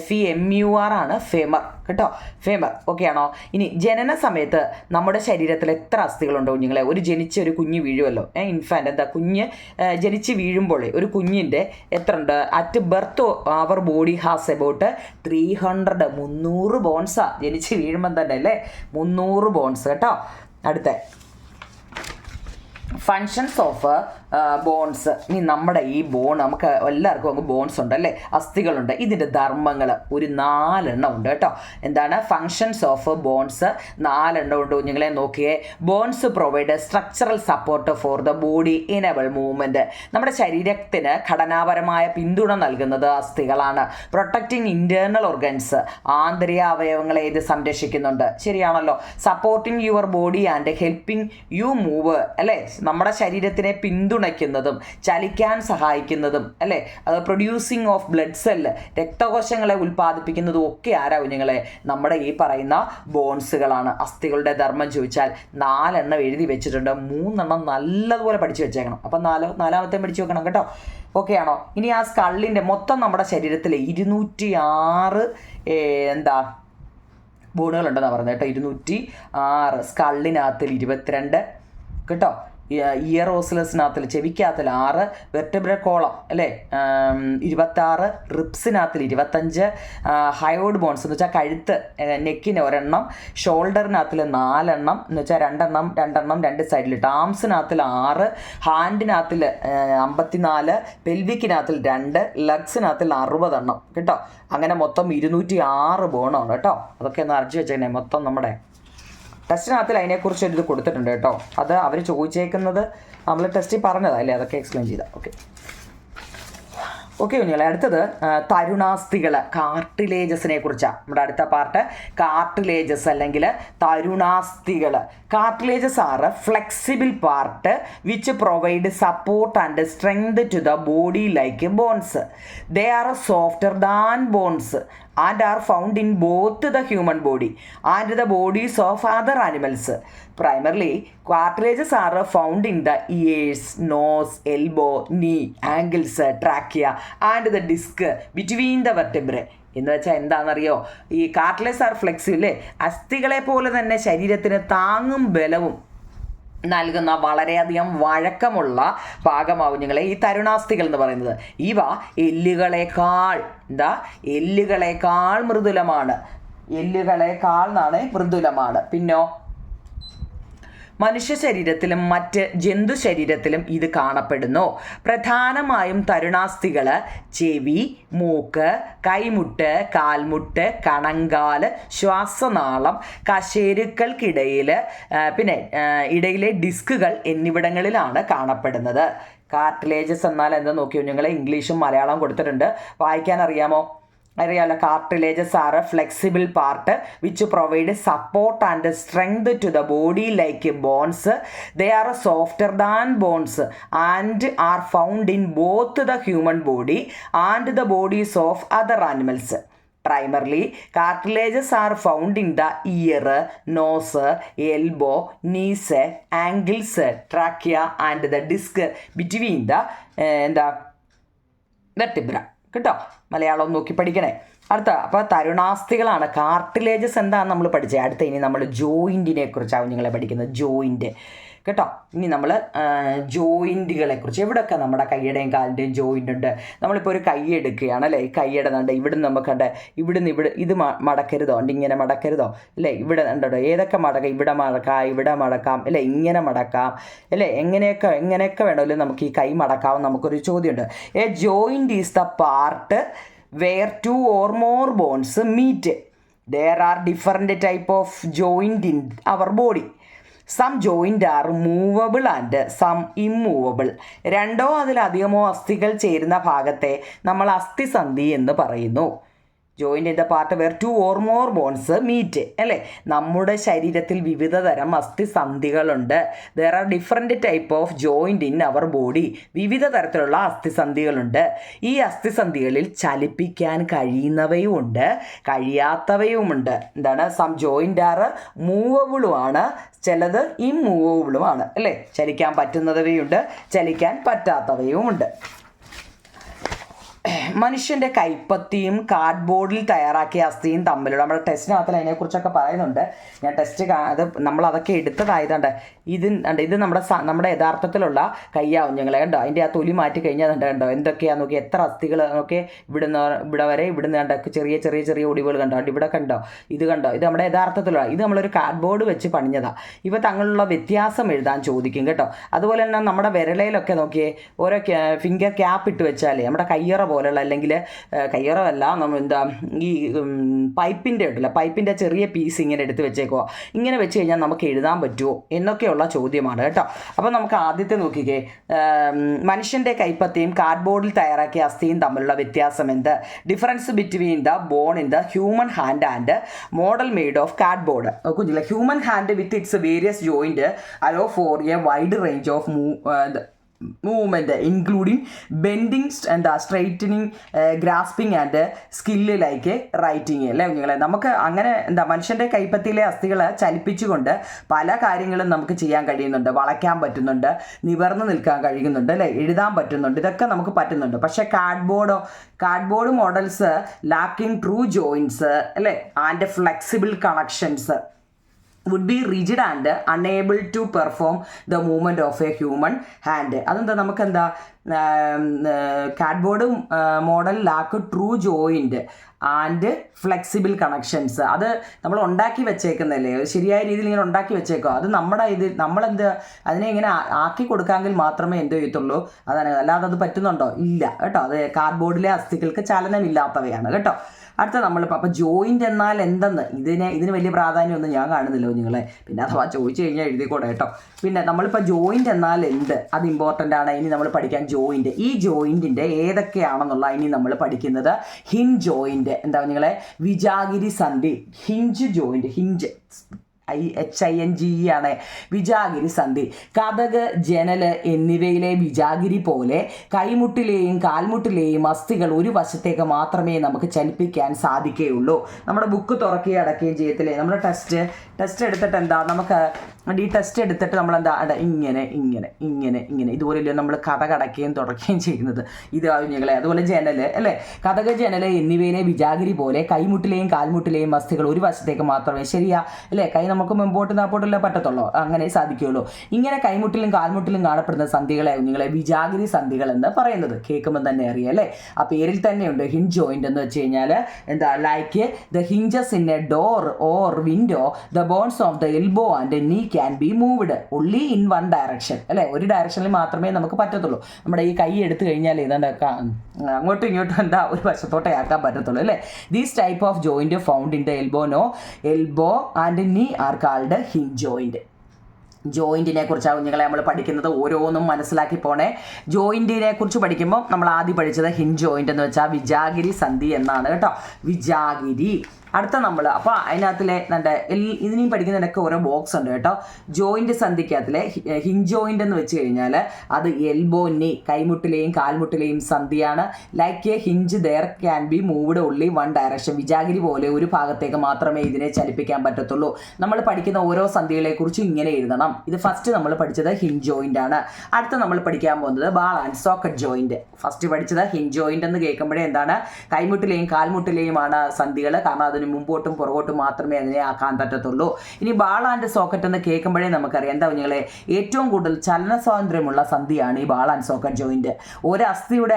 FEMUR ആണ് ഫെമർ കേട്ടോ. ഫെമർ ഓക്കെ ആണോ? ഇനി ജനന സമയത്ത് നമ്മുടെ ശരീരത്തിൽ എത്ര അസ്ഥികളുണ്ടോ കുഞ്ഞുങ്ങളെ? ജനിച്ച ഒരു കുഞ്ഞ് വീഴുമല്ലോ, ഇൻഫാൻ്റ് എന്താ കുഞ്ഞ് ജനിച്ച് വീഴുമ്പോൾ ഒരു കുഞ്ഞിൻ്റെ എത്ര ഉണ്ട്? At birth our body has about 300 ബോൺസാണ്. ജനിച്ച് വീഴുമ്പം തന്നെ അല്ലേ 300 ബോൺസ് കേട്ടോ. അടുത്ത ഫങ്ഷൻസ് ഓഫ് ബോൺസ്. ഇനി നമ്മുടെ ഈ ബോൺ, നമുക്ക് എല്ലാവർക്കും അങ്ങ് ബോൺസ് ഉണ്ട് അല്ലേ, അസ്ഥികളുണ്ട്. ഇതിൻ്റെ ധർമ്മങ്ങൾ ഒരു 4 എണ്ണം ഉണ്ട് കേട്ടോ. എന്താണ് ഫങ്ഷൻസ് ഓഫ് ബോൺസ്? 4 എണ്ണം ഉണ്ട് കുഞ്ഞുങ്ങളെ. നോക്കിയേ, bones provide structural support for the body enable movement. നമ്മുടെ ശരീരത്തിന് ഘടനാപരമായ പിന്തുണ നൽകുന്നത് അസ്ഥികളാണ്. പ്രൊട്ടക്റ്റിംഗ് ഇൻറ്റേർണൽ ഓർഗൻസ്, ആന്തരിക അവയവങ്ങളെ ഇത് സംരക്ഷിക്കുന്നുണ്ട്. ശരിയാണല്ലോ. Supporting your body and helping you move അല്ലേ, നമ്മുടെ ശരീരത്തിനെ പിന്തുണയ്ക്കുന്നതും ചലിക്കാൻ സഹായിക്കുന്നതും അല്ലേ. അത് പ്രൊഡ്യൂസിങ് ഓഫ് ബ്ലഡ് സെല്ല്, രക്തകോശങ്ങളെ ഉൽപ്പാദിപ്പിക്കുന്നതും ഒക്കെ ആരാ കുഞ്ഞുങ്ങളെ? നമ്മുടെ ഈ പറയുന്ന ബോൺസുകളാണ്. അസ്ഥികളുടെ ധർമ്മം ചോദിച്ചാൽ 4 എണ്ണം എഴുതി വെച്ചിട്ടുണ്ട്. 3 എണ്ണം നല്ലതുപോലെ പഠിച്ചു വെച്ചേക്കണം. അപ്പം നാലാമത്തെ പഠിച്ചു വെക്കണം കേട്ടോ. ഓക്കെ ആണോ? ഇനി ആ സ്കള്ളിൻ്റെ മൊത്തം നമ്മുടെ ശരീരത്തിൽ 206 ബോണുകളുണ്ടെന്നാണ് പറഞ്ഞത് കേട്ടോ. 206. സ്കള്ളിനകത്തിൽ 22 കേട്ടോ. ഇയർ ഓസിലസിനകത്തിൽ ചെവിക്കകത്തിൽ 6, വെർട്ടിബ്രൽ കോളം അല്ലേ 26, റിപ്സിനകത്തിൽ 25, ഹയോഡ് ബോൺസ് എന്ന് വെച്ചാൽ കഴുത്ത് നെക്കിന് 1 എണ്ണം, ഷോൾഡറിനകത്തിൽ 4 എണ്ണം എന്ന് വെച്ചാൽ 2 എണ്ണം 2 സൈഡിലിട്ട്, ആംസിനകത്തിൽ 6, ഹാൻഡിനകത്തിൽ 54, പെൽവിക്കിനകത്തിൽ 2, ലഗ്സിനകത്തിൽ 60 എണ്ണം കേട്ടോ. അങ്ങനെ മൊത്തം 206 ബോണാണ് കേട്ടോ. അതൊക്കെ ഒന്ന് അരച്ച് വെച്ചേക്കണേ. മൊത്തം നമ്മുടെ ടെസ്റ്റിനകത്തിൽ അതിനെക്കുറിച്ച് ഒരു ഇത് കൊടുത്തിട്ടുണ്ട് കേട്ടോ. അത് അവർ ചോദിച്ചേക്കുന്നത് നമ്മൾ ടെസ്റ്റിൽ പറഞ്ഞതല്ലേ, അതൊക്കെ എക്സ്പ്ലെയിൻ ചെയ്താൽ ഓക്കെ കുഞ്ഞുങ്ങളെ. അടുത്തത് തരുണാസ്ഥികൾ, കാർട്ടിലേജസിനെ കുറിച്ചാണ് നമ്മുടെ അടുത്ത പാർട്ട്. കാർട്ടിലേജസ് അല്ലെങ്കിൽ തരുണാസ്ഥികൾ. Cartilages are flexible part which provide support and strength to the body like bones. They are softer than bones and are found in both the human body and the bodies of other animals. Primarily, cartilages are found in the ears, nose, elbow, knee, ankles, trachea and the disc between the vertebrae. എന്ന് വെച്ചാൽ എന്താണെന്നറിയോ? ഈ cartilages are flexible, അസ്ഥികളെ പോലെ തന്നെ ശരീരത്തിന് താങ്ങും ബലവും നൽകുന്ന വളരെയധികം വഴക്കമുള്ള ഭാഗമാവും നിങ്ങളെ ഈ തരുണാസ്ഥികൾ എന്ന് പറയുന്നത്. ഇവ എല്ലുകളേക്കാൾ മൃദുലമാണ്. എല്ലുകളേക്കാൾ മൃദുലമാണ്. പിന്നോ മനുഷ്യ ശരീരത്തിലും മറ്റ് ജന്തു ശരീരത്തിലും ഇത് കാണപ്പെടുന്നു. പ്രധാനമായും തരുണാസ്ഥികൾ ചെവി, മൂക്ക്, കൈമുട്ട്, കാൽമുട്ട്, കണങ്കാല്, ശ്വാസനാളം, കശേരുക്കൾക്കിടയിൽ പിന്നെ ഇടയിലെ ഡിസ്കുകൾ എന്നിവിടങ്ങളിലാണ് കാണപ്പെടുന്നത്. കാർട്ടിലേജസ് എന്നാൽ എന്താ നോക്കിയോ നിങ്ങൾ? ഇംഗ്ലീഷും മലയാളവും കൊടുത്തിട്ടുണ്ട്. വായിക്കാൻ അറിയാമോ? അറിയാലോ. Cartilages are a flexible part which provide support and strength to the body like bones. They are softer than bones and are found in both the human body and the bodies of other animals. Primarily, cartilages are found in the ear, nose, elbow, knees, ankles, trachea and the disc between the vertebra. കേട്ടോ, മലയാളം നോക്കി പഠിക്കണേ. അടുത്ത അപ്പോൾ തരുണാസ്ഥികളാണ്. Cartilages എന്താണെന്ന് നമ്മൾ പഠിച്ചത്. അടുത്ത ഇനി നമ്മൾ ജോയിൻറ്റിനെ കുറിച്ചാവും നിങ്ങളെ പഠിക്കുന്നത്. ജോയിൻറ്റ് കേട്ടോ. ഇനി നമ്മൾ ജോയിൻറ്റുകളെക്കുറിച്ച്, എവിടെയൊക്കെ നമ്മുടെ കൈയുടെയും കാലിൻ്റെയും ജോയിൻ്റ് ഉണ്ട്. നമ്മളിപ്പോൾ ഒരു കൈ എടുക്കുകയാണ് അല്ലേ, ഈ കൈയുടെ കണ്ട് ഇവിടുന്ന് നമുക്കുണ്ട്, ഇവിടുന്ന് ഇത് മടക്കരുതോ, ഇങ്ങനെ മടക്കരുതോ അല്ലേ, ഇവിടെ ഉണ്ടോ, ഏതൊക്കെ മടക്കാം, ഇവിടെ മടക്കാം അല്ലേ, ഇങ്ങനെ മടക്കാം അല്ലേ, എങ്ങനെയൊക്കെ വേണമെങ്കിലും നമുക്ക് ഈ കൈ മടക്കാം. നമുക്കൊരു ചോദ്യമുണ്ട്. A joint is the part where 2 or more bones meet. There are different type of joint in our body. Some joint are movable and some immovable. 2 അതിലധികമോ അസ്ഥികൾ ചേരുന്ന ഭാഗത്തെ നമ്മൾ അസ്ഥിസന്ധി എന്ന് പറയുന്നു. Joint in the part where 2 or more bones meet അല്ലേ. നമ്മുടെ ശരീരത്തിൽ വിവിധ തരം അസ്ഥിസന്ധികളുണ്ട്. There are different type of joint in our body. വിവിധ തരത്തിലുള്ള അസ്ഥിസന്ധികളുണ്ട്. ഈ അസ്ഥിസന്ധികളിൽ ചലിപ്പിക്കാൻ കഴിയുന്നവയുമുണ്ട്, കഴിയാത്തവയുമുണ്ട്. എന്താണ്? സം ജോയിൻ്റ് ആർ മൂവബിളുമാണ്, ചിലത് ഇമ്മൂവബിളുമാണ് അല്ലേ. ചലിക്കാൻ പറ്റുന്നവയുണ്ട്, ചലിക്കാൻ പറ്റാത്തവയുമുണ്ട്. മനുഷ്യൻ്റെ കൈപ്പത്തിയും കാർഡ്ബോർഡിൽ തയ്യാറാക്കിയ അസ്ഥിയും തമ്മിലുള്ള നമ്മുടെ ടെസ്റ്റിനകത്തിൽ അതിനെക്കുറിച്ചൊക്കെ പറയുന്നുണ്ട്. ഞാൻ ടെസ്റ്റ് അത് നമ്മളതൊക്കെ എടുത്തതായതുകൊണ്ട് ഇത് നമ്മുടെ യഥാർത്ഥത്തിലുള്ള കയ്യാവുഞ്ഞങ്ങളെ കണ്ടോ, അതിൻ്റെ ആ തൊലി മാറ്റി കഴിഞ്ഞാൽ കണ്ടോ എന്തൊക്കെയാണെന്ന് നോക്കി, എത്ര അസ്ഥികൾ നോക്കി, ഇവിടെ വരെ ഇവിടുന്ന് കണ്ടോ ചെറിയ ചെറിയ ചെറിയ ഒടിവുകൾ കണ്ടോ, ഇവിടെ കണ്ടോ, ഇത് നമ്മുടെ യഥാർത്ഥത്തിലുള്ള, ഇത് നമ്മളൊരു കാർഡ്ബോർഡ് വെച്ച് പണിഞ്ഞതാണ്. ഇവ തങ്ങളുള്ള വ്യത്യാസം എഴുതാൻ ചോദിക്കും കേട്ടോ. അതുപോലെ തന്നെ നമ്മുടെ വിരലയിലൊക്കെ നോക്കിയേ, ഓരോ ഫിംഗർ ക്യാപ്പ് ഇട്ട് വെച്ചാലേ നമ്മുടെ കയ്യറ പോലുള്ള, അല്ലെങ്കിൽ കയ്യറല്ല, നമ്മൾ ഈ പൈപ്പിൻ്റെ ഉണ്ടല്ലോ, പൈപ്പിൻ്റെ ചെറിയ പീസ് ഇങ്ങനെ എടുത്ത് വെച്ചേക്കോ, ഇങ്ങനെ വെച്ച് കഴിഞ്ഞാൽ നമുക്ക് എഴുതാൻ പറ്റുമോ എന്നൊക്കെയുള്ള ചോദ്യമാണ് കേട്ടോ. അപ്പോൾ നമുക്ക് ആദ്യത്തെ നോക്കിക്കേ, മനുഷ്യൻ്റെ കൈപ്പത്തിയും കാർഡ്ബോർഡിൽ തയ്യാറാക്കിയ അസ്ഥിയും തമ്മിലുള്ള വ്യത്യാസം എന്ത്? Difference between the bone in the human hand and model made of cardboard. കുഞ്ഞില്ല, human hand with its various joint allow for a wide range of movement including bending and straightening, grasping and skill like writing അല്ലേ കുഞ്ഞുങ്ങളെ. നമുക്ക് അങ്ങനെ മനുഷ്യൻ്റെ കൈപ്പത്തിയിലെ അസ്ഥികളെ ചലിപ്പിച്ചുകൊണ്ട് പല കാര്യങ്ങളും നമുക്ക് ചെയ്യാൻ കഴിയുന്നുണ്ട്. വളയ്ക്കാൻ പറ്റുന്നുണ്ട്, നിവർന്ന് നിൽക്കാൻ കഴിയുന്നുണ്ട് അല്ലേ, എഴുതാൻ പറ്റുന്നുണ്ട്, ഇതൊക്കെ നമുക്ക് പറ്റുന്നുണ്ട്. പക്ഷേ cardboard models lacking true joints അല്ലേ and flexible connections would be rigid and unable to perform the movement of a human hand. അതെന്താ, നമുക്കെന്താ cardboard model lack true joint and flexible connections. അത് നമ്മൾ ഉണ്ടാക്കി വെച്ചേക്കുന്നല്ലേ, ശരിയായ രീതിയിൽ ഇങ്ങനെ ഉണ്ടാക്കി വെച്ചേക്കോ, അത് നമ്മളെന്ത് അതിനെ ഇങ്ങനെ ആക്കി കൊടുക്കാമെങ്കിൽ മാത്രമേ എന്ത് ചെയ്യത്തുള്ളൂ, അതാണ്. അല്ലാതെ അത് പറ്റുന്നുണ്ടോ? ഇല്ല കേട്ടോ. അത് കാർഡ്ബോർഡിലെ അസ്ഥികൾക്ക് ചലനമില്ലാത്തവയാണ് കേട്ടോ. അടുത്ത നമ്മളിപ്പോൾ അപ്പോൾ ജോയിൻ്റ് എന്നാൽ എന്തെന്ന് ഇതിന് വലിയ പ്രാധാന്യമൊന്നും ഞാൻ കാണുന്നില്ല കുഞ്ഞുങ്ങളെ. പിന്നെ അഥവാ ചോദിച്ചു കഴിഞ്ഞാൽ എഴുതിക്കൂടെ കേട്ടോ. പിന്നെ നമ്മളിപ്പോൾ ജോയിൻ്റ് എന്നാൽ എന്ത്, അത് ഇമ്പോർട്ടൻ്റ് ആണ്. ഇനി നമ്മൾ പഠിക്കാൻ ജോയിൻ്റ്, ഈ ജോയിൻറ്റിൻ്റെ ഏതൊക്കെയാണെന്നുള്ള ഇനി നമ്മൾ പഠിക്കുന്നത് ഹിഞ്ച് ജോയിൻ്റ്, എന്താ കുഞ്ഞുങ്ങളെ, വിജാഗിരി സന്ധി, ഹിഞ്ച് ജോയിൻ്റ്, ഹിഞ്ച് HINGE ആണ് വിജാഗിരി സന്ധി. കതക്, ജനല് എന്നിവയിലെ വിജാഗിരി പോലെ കൈമുട്ടിലെയും കാൽമുട്ടിലെയും അസ്ഥികൾ ഒരു വശത്തേക്ക് മാത്രമേ നമുക്ക് ചലിപ്പിക്കാൻ സാധിക്കുകയുള്ളൂ. നമ്മുടെ ബുക്ക് തുറക്കുകയും അടക്കുകയും ചെയ്യത്തില്ലേ, നമ്മുടെ ടെസ്റ്റ് എടുത്തിട്ട് എന്താ, നമുക്ക് ഈ ടെസ്റ്റ് എടുത്തിട്ട് നമ്മളെന്താ ഇങ്ങനെ ഇങ്ങനെ ഇങ്ങനെ ഇങ്ങനെ ഇതുപോലെയല്ലേ നമ്മൾ കടകടക്കുകയും തുറക്കുകയും ചെയ്യുന്നത്. ഇത് കുഞ്ഞുങ്ങളെ. അതുപോലെ ജനല് അല്ലേ, കതക്, ജനല് എന്നിവയിലെ വിജാഗിരി പോലെ കൈമുട്ടിലെയും കാൽമുട്ടിലെയും അസ്ഥികൾ ഒരു വശത്തേക്ക് മാത്രമേ, ശരിയാ അല്ലേ, കൈ നമുക്ക് മുമ്പോട്ട് നാപ്പോട്ടല്ലേ പറ്റത്തുള്ളൂ, അങ്ങനെ സാധിക്കുകയുള്ളൂ. ഇങ്ങനെ കൈമുട്ടിലും കാൽമുട്ടിലും കാണപ്പെടുന്ന സന്ധികളെ കുഞ്ഞുങ്ങളെ വിജാഗിരി സന്ധികൾ എന്ന് പറയുന്നത്. കേൾക്കുമ്പോൾ തന്നെ അറിയാം അല്ലേ, ആ പേരിൽ തന്നെയുണ്ട് ഹിഞ്ച് ജോയിൻ്റ് എന്ന് വെച്ച് കഴിഞ്ഞാൽ എന്താ, like the hinges in a door or window, the bones of the elbow and knee can be moved only in one direction അല്ലേ, ഒരു ഡയറക്ഷനിൽ മാത്രമേ നമുക്ക് പറ്റത്തുള്ളൂ. നമ്മുടെ ഈ കൈ എടുത്തു കഴിഞ്ഞാൽ ഇതാണ്ട് അങ്ങോട്ടും ഇങ്ങോട്ടും എന്താ ഒരു വശത്തോട്ടേ ആക്കാൻ പറ്റത്തുള്ളൂ അല്ലേ. These type of joint found in the elbow and നീ ആർ കാൾഡ് ഹിഞ്ച് ജോയിൻറ്റ്. ജോയിൻറ്റിനെ കുറിച്ചാണ് കുഞ്ഞുങ്ങളെ നമ്മൾ പഠിക്കുന്നത്. ഓരോന്നും മനസ്സിലാക്കി പോണേ. ജോയിൻറ്റിനെ കുറിച്ച് പഠിക്കുമ്പോൾ നമ്മൾ ആദ്യം പഠിച്ചത് ഹിഞ്ച് ജോയിൻ്റ് എന്ന് വെച്ചാൽ വിജാഗിരി സന്ധി എന്നാണ് കേട്ടോ, വിജാഗിരി. അടുത്ത നമ്മൾ അപ്പോൾ അതിനകത്തിലെ ഇതിനെയും പഠിക്കുന്നതിനൊക്കെ ഓരോ ബോക്സ് ഉണ്ട് കേട്ടോ. ജോയിൻറ്റ് സന്ധിക്കകത്തിലെ ഹിഞ്ച് ജോയിൻ്റ് എന്ന് വെച്ച് കഴിഞ്ഞാൽ അത് എൽബോ നീ, കൈമുട്ടിലെയും കാൽമുട്ടിലെയും സന്ധിയാണ്. Like a hinge there can be moved only one direction, വിജാഗിരി പോലെ ഒരു ഭാഗത്തേക്ക് മാത്രമേ ഇതിനെ ചലിപ്പിക്കാൻ പറ്റത്തുള്ളൂ. നമ്മൾ പഠിക്കുന്ന ഓരോ സന്ധികളെക്കുറിച്ചും ഇങ്ങനെ എഴുതണം. ഇത് ഫസ്റ്റ് നമ്മൾ പഠിച്ചത് ഹിഞ്ച് ജോയിൻ്റ് ആണ്. അടുത്ത നമ്മൾ പഠിക്കാൻ പോകുന്നത് ball and socket joint. First പഠിച്ചത് ഹിഞ്ച് ജോയിൻ്റ് എന്ന് കേൾക്കുമ്പോഴേ എന്താണ്, കൈമുട്ടിലെയും കാൽമുട്ടിലെയുമാണ് സന്ധികൾ, കാരണം അതിന് മുമ്പോട്ടും പുറകോട്ടും മാത്രമേ അതിനെ ആക്കാൻ പറ്റത്തുള്ളൂ. ഇനി ബാൾ ആൻഡ് സോക്കറ്റ് എന്ന് കേൾക്കുമ്പോഴേ നമുക്കറിയാം എന്താ കുഞ്ഞുങ്ങളെ, ഏറ്റവും കൂടുതൽ ചലന സ്വാതന്ത്ര്യമുള്ള സന്ധിയാണ് ഈ ബാൾ ആൻഡ് സോക്കറ്റ് ജോയിന്റ്. ഒരു അസ്ഥിയുടെ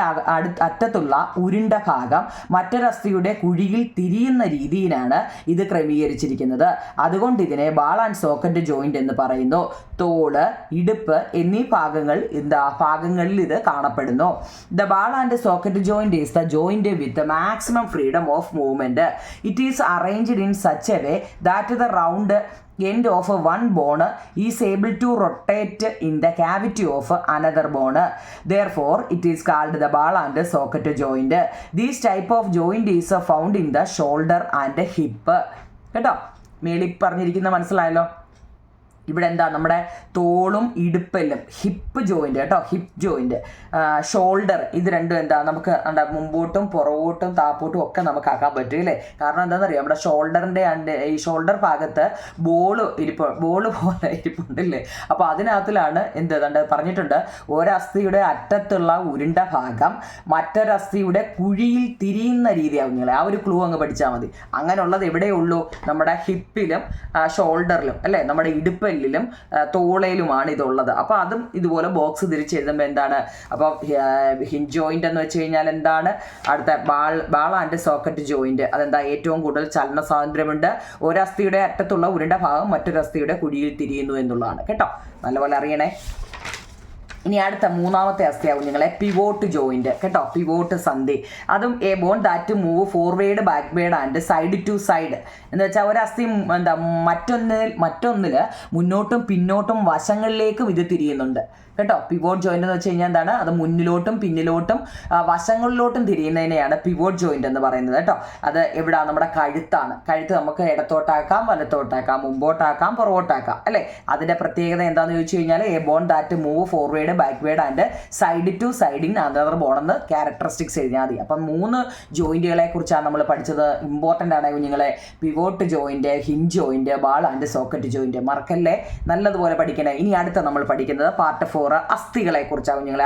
അറ്റത്തുള്ള ഉരുണ്ട ഭാഗം മറ്റൊരു അസ്ഥിയുടെ കുഴിയിൽ തിരിയുന്ന രീതിയിലാണ് ഇത് ക്രമീകരിച്ചിരിക്കുന്നത്. അതുകൊണ്ട് ഇതിനെ ബാൾ ആൻഡ് സോക്കറ്റ് ജോയിന്റ് എന്ന് പറയുന്നു. തോള്, ഇടുപ്പ് എന്നീ ഭാഗങ്ങളിൽ ഇത് കാണപ്പെടുന്നു. The ball and socket joint is the joint with maximum freedom of movement. It is arranged in such a way that the round end of one bone is able to rotate in the cavity of another bone. Therefore, it is called the ball and socket joint. This type of joint is found in the shoulder and hip. കേട്ടോ, മേളിൽ പറഞ്ഞിരിക്കുന്ന മനസ്സിലായല്ലോ. ഇവിടെ എന്താ നമ്മുടെ തോളും ഇടുപ്പെല്ലും hip joint കേട്ടോ, hip joint, shoulder, ഇത് രണ്ടും എന്താ നമുക്ക് എന്താ മുമ്പോട്ടും പുറകോട്ടും താപ്പോട്ടും ഒക്കെ നമുക്ക് ആക്കാൻ പറ്റും അല്ലേ. കാരണം എന്താണെന്നറിയാം, നമ്മുടെ ഷോൾഡറിൻ്റെ ഈ ഷോൾഡർ ഭാഗത്ത് ബോൾ പോലെ ഇരിപ്പുണ്ടല്ലേ. അപ്പോൾ അതിനകത്തിലാണ് എന്ത് പറഞ്ഞിട്ടുണ്ട്, ഒരസ്ഥിയുടെ അറ്റത്തുള്ള ഉരുണ്ട ഭാഗം മറ്റൊരസ്ഥിയുടെ കുഴിയിൽ തിരിയുന്ന രീതിയാവും. നിങ്ങൾ ആ ഒരു ക്ലൂ അങ്ങ് പഠിച്ചാൽ മതി. അങ്ങനെയുള്ളത് എവിടെയുള്ളൂ, നമ്മുടെ ഹിപ്പിലും ഷോൾഡറിലും അല്ലേ, നമ്മുടെ ഇടുപ്പിലും തോളയിലുമാണ് ഇതുള്ളത്. അപ്പോൾ അതും ഇതുപോലെ ബോക്സ് തിരിച്ചെഴുതുമ്പോൾ എന്താണ്, അപ്പോൾ ഹിഞ്ച് ജോയിന്റ് എന്ന് വെച്ച് കഴിഞ്ഞാൽ എന്താണ്, അടുത്ത ബാൾ ആൻഡ് സോക്കറ്റ് ജോയിന്റ്, അതെന്താ, ഏറ്റവും കൂടുതൽ ചലന സ്വാതന്ത്ര്യമുണ്ട്, ഒരസ്ഥിയുടെ അറ്റത്തുള്ള ഉരുണ്ട ഭാഗം മറ്റൊരസ്ഥിയുടെ കുഴിയിൽ തിരിയുന്നു എന്നുള്ളതാണ് കേട്ടോ. നല്ലപോലെ അറിയണേ. ഇനി അടുത്ത മൂന്നാമത്തെ അസ്ഥിയാവും നിങ്ങളെ പിവോട്ട് ജോയിന്റ് കേട്ടോ, പിവോട്ട് സന്ധി. അതും a bone that move forward backward and side to side എന്ന് വെച്ചാൽ ഒരസ്ഥി എന്താ മറ്റൊന്നിൽ മുന്നോട്ടും പിന്നോട്ടും വശങ്ങളിലേക്കും ഇത് തിരിയുന്നുണ്ട് കേട്ടോ. പിവോട്ട് ജോയിന്റ് എന്ന് വെച്ച് കഴിഞ്ഞാൽ എന്താണ്, അത് മുന്നിലോട്ടും പിന്നിലോട്ടും വശങ്ങളിലോട്ടും തിരിയുന്നതിനെയാണ് പിവോട്ട് ജോയിന്റ് എന്ന് പറയുന്നത് കേട്ടോ. അത് എവിടെ, നമ്മുടെ കഴുത്താണ്. കഴുത്ത് നമുക്ക് ഇടത്തോട്ടാക്കാം, വലത്തോട്ടാക്കാം, മുമ്പോട്ടാക്കാം, പുറകോട്ടാക്കാം അല്ലേ. അതിൻ്റെ പ്രത്യേകത എന്താണെന്ന് ചോദിച്ചു കഴിഞ്ഞാൽ a bone that move forward backward and side to side in another bone എന്ന് ക്യാരക്ടറിസ്റ്റിക്സ് എഴുതിയാൽ മതി. അപ്പം 3 ജോയിന്റുകളെ കുറിച്ചാണ് നമ്മൾ പഠിച്ചത്. ഇമ്പോർട്ടൻ്റ് ആണ് കുഞ്ഞുങ്ങളെ. Pivot joint, hinge joint, ball and socket joint. മറക്കല്ലേ, നല്ലതുപോലെ പഠിക്കണേ. ഇനി അടുത്ത നമ്മൾ പഠിക്കുന്നത് പാർട്ട് 4 അസ്ഥികളെ കുറിച്ചാണ് കുഞ്ഞുങ്ങളെ.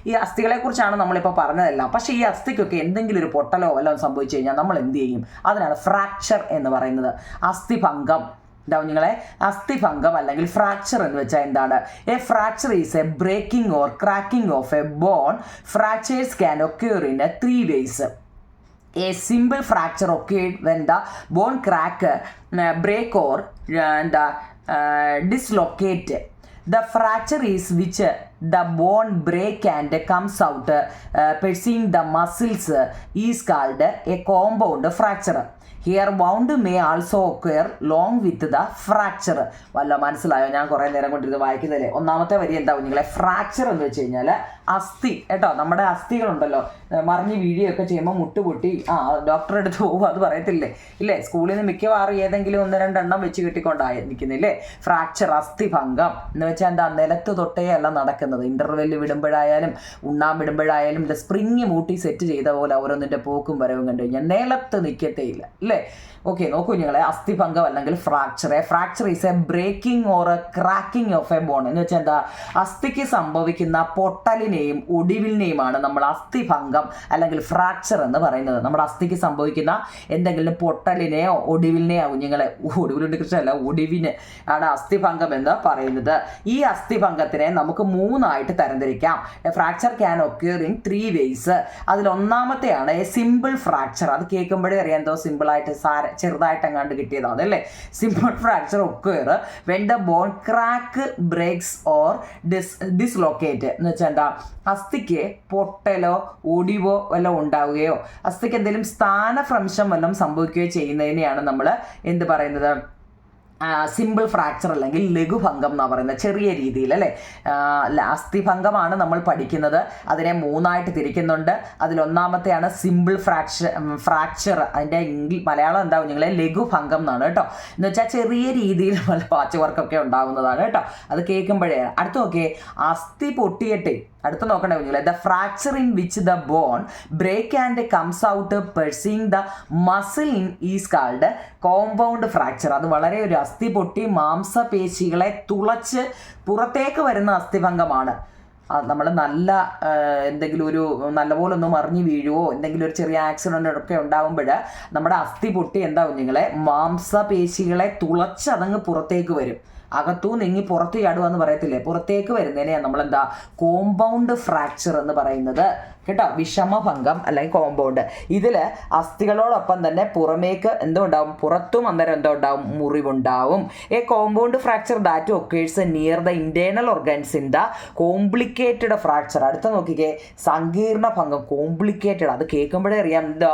ഈ അസ്ഥികളെ കുറിച്ചാണ് നമ്മളിപ്പോൾ പറഞ്ഞതെല്ലാം. പക്ഷേ ഈ അസ്ഥിക്കൊക്കെ എന്തെങ്കിലും ഒരു പൊട്ടലോ വല്ലതും സംഭവിച്ചു കഴിഞ്ഞാൽ നമ്മൾ എന്ത് ചെയ്യും, അതിനാണ് ഫ്രാക്ചർ എന്ന് പറയുന്നത്. അസ്ഥിഭംഗം എന്താ കുഞ്ഞുങ്ങളെ, അസ്ഥിഭംഗം അല്ലെങ്കിൽ ഫ്രാക്ചർ എന്ന് വെച്ചാൽ എന്താണ്, a fracture is a breaking or cracking of a bone. Fractures can occur in 3 ways. A simple fracture occurred when the bone crack, break or dislocate. The fracture is which the bone break and comes out piercing the muscles is called a compound fracture. Here wound may also occur along with the fracture. വല്ല മനസ്സിലായോ? ഞാൻ കുറേ നേരം കൊണ്ട് ഇത് വായിക്കുന്നതല്ലേ. ഒന്നാമത്തെ വരി എന്താ കുഞ്ഞുങ്ങളെ, ഫ്രാക്ചർ എന്ന് വെച്ച് കഴിഞ്ഞാൽ അസ്ഥി കേട്ടോ. നമ്മുടെ അസ്ഥികളുണ്ടല്ലോ, മറിഞ്ഞ് വീഴുകയൊക്കെ ചെയ്യുമ്പോൾ മുട്ടുപൊട്ടി ഡോക്ടറെ അടുത്ത് പോകും, അത് പറയത്തില്ലേ ഇല്ലേ. സ്കൂളിൽ നിന്ന് മിക്കവാറും ഏതെങ്കിലും 1-2 എണ്ണം വെച്ച് കിട്ടിക്കൊണ്ടായിരിക്കുന്നില്ലേ. ഫ്രാക്ചർ, അസ്ഥിഭംഗം എന്ന് വെച്ചാൽ എന്താ, നിലത്ത് തൊട്ടേ അല്ല നടക്കുന്നത്. ഇന്റർവെല്ല് വിടുമ്പോഴായാലും ഉണ്ണാൻ വിടുമ്പോഴായാലും ഇത് സ്പ്രിങ് മൂട്ടി സെറ്റ് ചെയ്ത പോലെ ഓരോന്നിൻ്റെ പോക്കും വരവും കണ്ടു കഴിഞ്ഞാൽ നിലത്ത് നിൽക്കത്തേ ഇല്ല അല്ലേ. ഓക്കെ, നോക്കൂ നിങ്ങളെ, അസ്ഥിഭംഗം അല്ലെങ്കിൽ fracture. Fracture is a breaking or a cracking of a bone എന്ന് വെച്ചാൽ എന്താ, അസ്ഥിക്ക് സംഭവിക്കുന്ന പൊട്ടലിനെയും ഒടിവിലിനെയുമാണ് നമ്മൾ അസ്ഥിഭംഗം അല്ലെങ്കിൽ ഫ്രാക്ചർ എന്ന് പറയുന്നത്. നമ്മുടെ അസ്ഥിക്ക് സംഭവിക്കുന്ന എന്തെങ്കിലും പൊട്ടലിനെയോ ഒടിവിലിനെയോ, കുഞ്ഞുങ്ങളെ ഒടിവിലിനെ കുറിച്ചല്ല, ഒടിവിന് ആണ് അസ്ഥിഭംഗം എന്ന് പറയുന്നത്. ഈ അസ്ഥിഭംഗത്തിനെ നമുക്ക് 3 തരംതിരിക്കാം. Fracture can occur in 3 ways. അതിലൊന്നാമത്തെയാണ് എ സിമ്പിൾ ഫ്രാക്ചർ. അത് കേൾക്കുമ്പോഴേ അറിയാം എന്തോ സിമ്പിളായിട്ട് ചെറുതായിട്ട് അങ്ങാണ്ട് കിട്ടിയതാണ് അല്ലേ. Simple fracture occur when the bone crack breaks or dislocate എന്ന് വെച്ചാൽ എന്താ, അസ്ഥിക്ക് പൊട്ടലോ ഒടിവോ വല്ലതും ഉണ്ടാവുകയോ അസ്ഥിക്ക് എന്തെങ്കിലും സ്ഥാനഭ്രംശം വല്ലതും സംഭവിക്കുകയോ ചെയ്യുന്നതിനെയാണ് നമ്മൾ എന്ത് പറയുന്നത്, സിമ്പിൾ ഫ്രാക്ചർ അല്ലെങ്കിൽ ലഘുഭംഗം എന്നാണ് പറയുന്നത്, ചെറിയ രീതിയിൽ അല്ലേ. അസ്ഥിഭംഗമാണ് നമ്മൾ പഠിക്കുന്നത്. അതിനെ 3 തിരിക്കുന്നുണ്ട്. അതിലൊന്നാമത്തെയാണ് സിമ്പിൾ ഫ്രാക്ചർ. അതിൻ്റെ മലയാളം എന്താ കുഞ്ഞുങ്ങളെ, ലഘുഭംഗം എന്നാണ് കേട്ടോ. എന്ന് വെച്ചാൽ ചെറിയ രീതിയിൽ പാച്ച് വർക്കൊക്കെ ഉണ്ടാകുന്നതാണ് കേട്ടോ. അത് കേൾക്കുമ്പോഴേ. അടുത്ത് നോക്കിയേ, അസ്ഥി പൊട്ടിയിട്ട് അടുത്ത് നോക്കണേ കുഞ്ഞുങ്ങളെ, the fracture in which the bone break and comes out piercing the muscle in is called compound fracture. അത് വളരെ ഒരു അസ്ഥി പൊട്ടി മാംസപേശികളെ തുളച്ച് പുറത്തേക്ക് വരുന്ന അസ്ഥിഭംഗമാണ്. നമ്മൾ നല്ല എന്തെങ്കിലും ഒരു നല്ലപോലെ ഒന്ന് മറിഞ്ഞ് വീഴുവോ എന്തെങ്കിലും ഒരു ചെറിയ ആക്സിഡൻ്റ് ഒക്കെ ഉണ്ടാകുമ്പോൾ നമ്മുടെ അസ്ഥി പൊട്ടി എന്താ കുഞ്ഞുങ്ങളെ, മാംസപേശികളെ തുളച്ച് അതങ്ങ് പുറത്തേക്ക് വരും. അകത്തു നീങ്ങി പുറത്ത് ചാടുക എന്ന് പറയത്തില്ലേ, പുറത്തേക്ക് വരുന്നതിനെയാണ് നമ്മളെന്താ കോമ്പൗണ്ട് ഫ്രാക്ചർ എന്ന് പറയുന്നത് കേട്ടോ. വിഷമഭംഗം അല്ലെങ്കിൽ കോമ്പൗണ്ട്. ഇതിൽ അസ്ഥികളോടൊപ്പം തന്നെ പുറമേക്ക് എന്തോ ഉണ്ടാവും, പുറത്തും അന്നേരം എന്തോ ഉണ്ടാവും, മുറിവുണ്ടാവും. A compound fracture that occurs near the internal organs in the complicated fracture. അടുത്ത നോക്കിക്കേ, സങ്കീർണ ഭംഗം, കോംപ്ലിക്കേറ്റഡ്. അത് കേൾക്കുമ്പോഴേ അറിയാം എന്താ,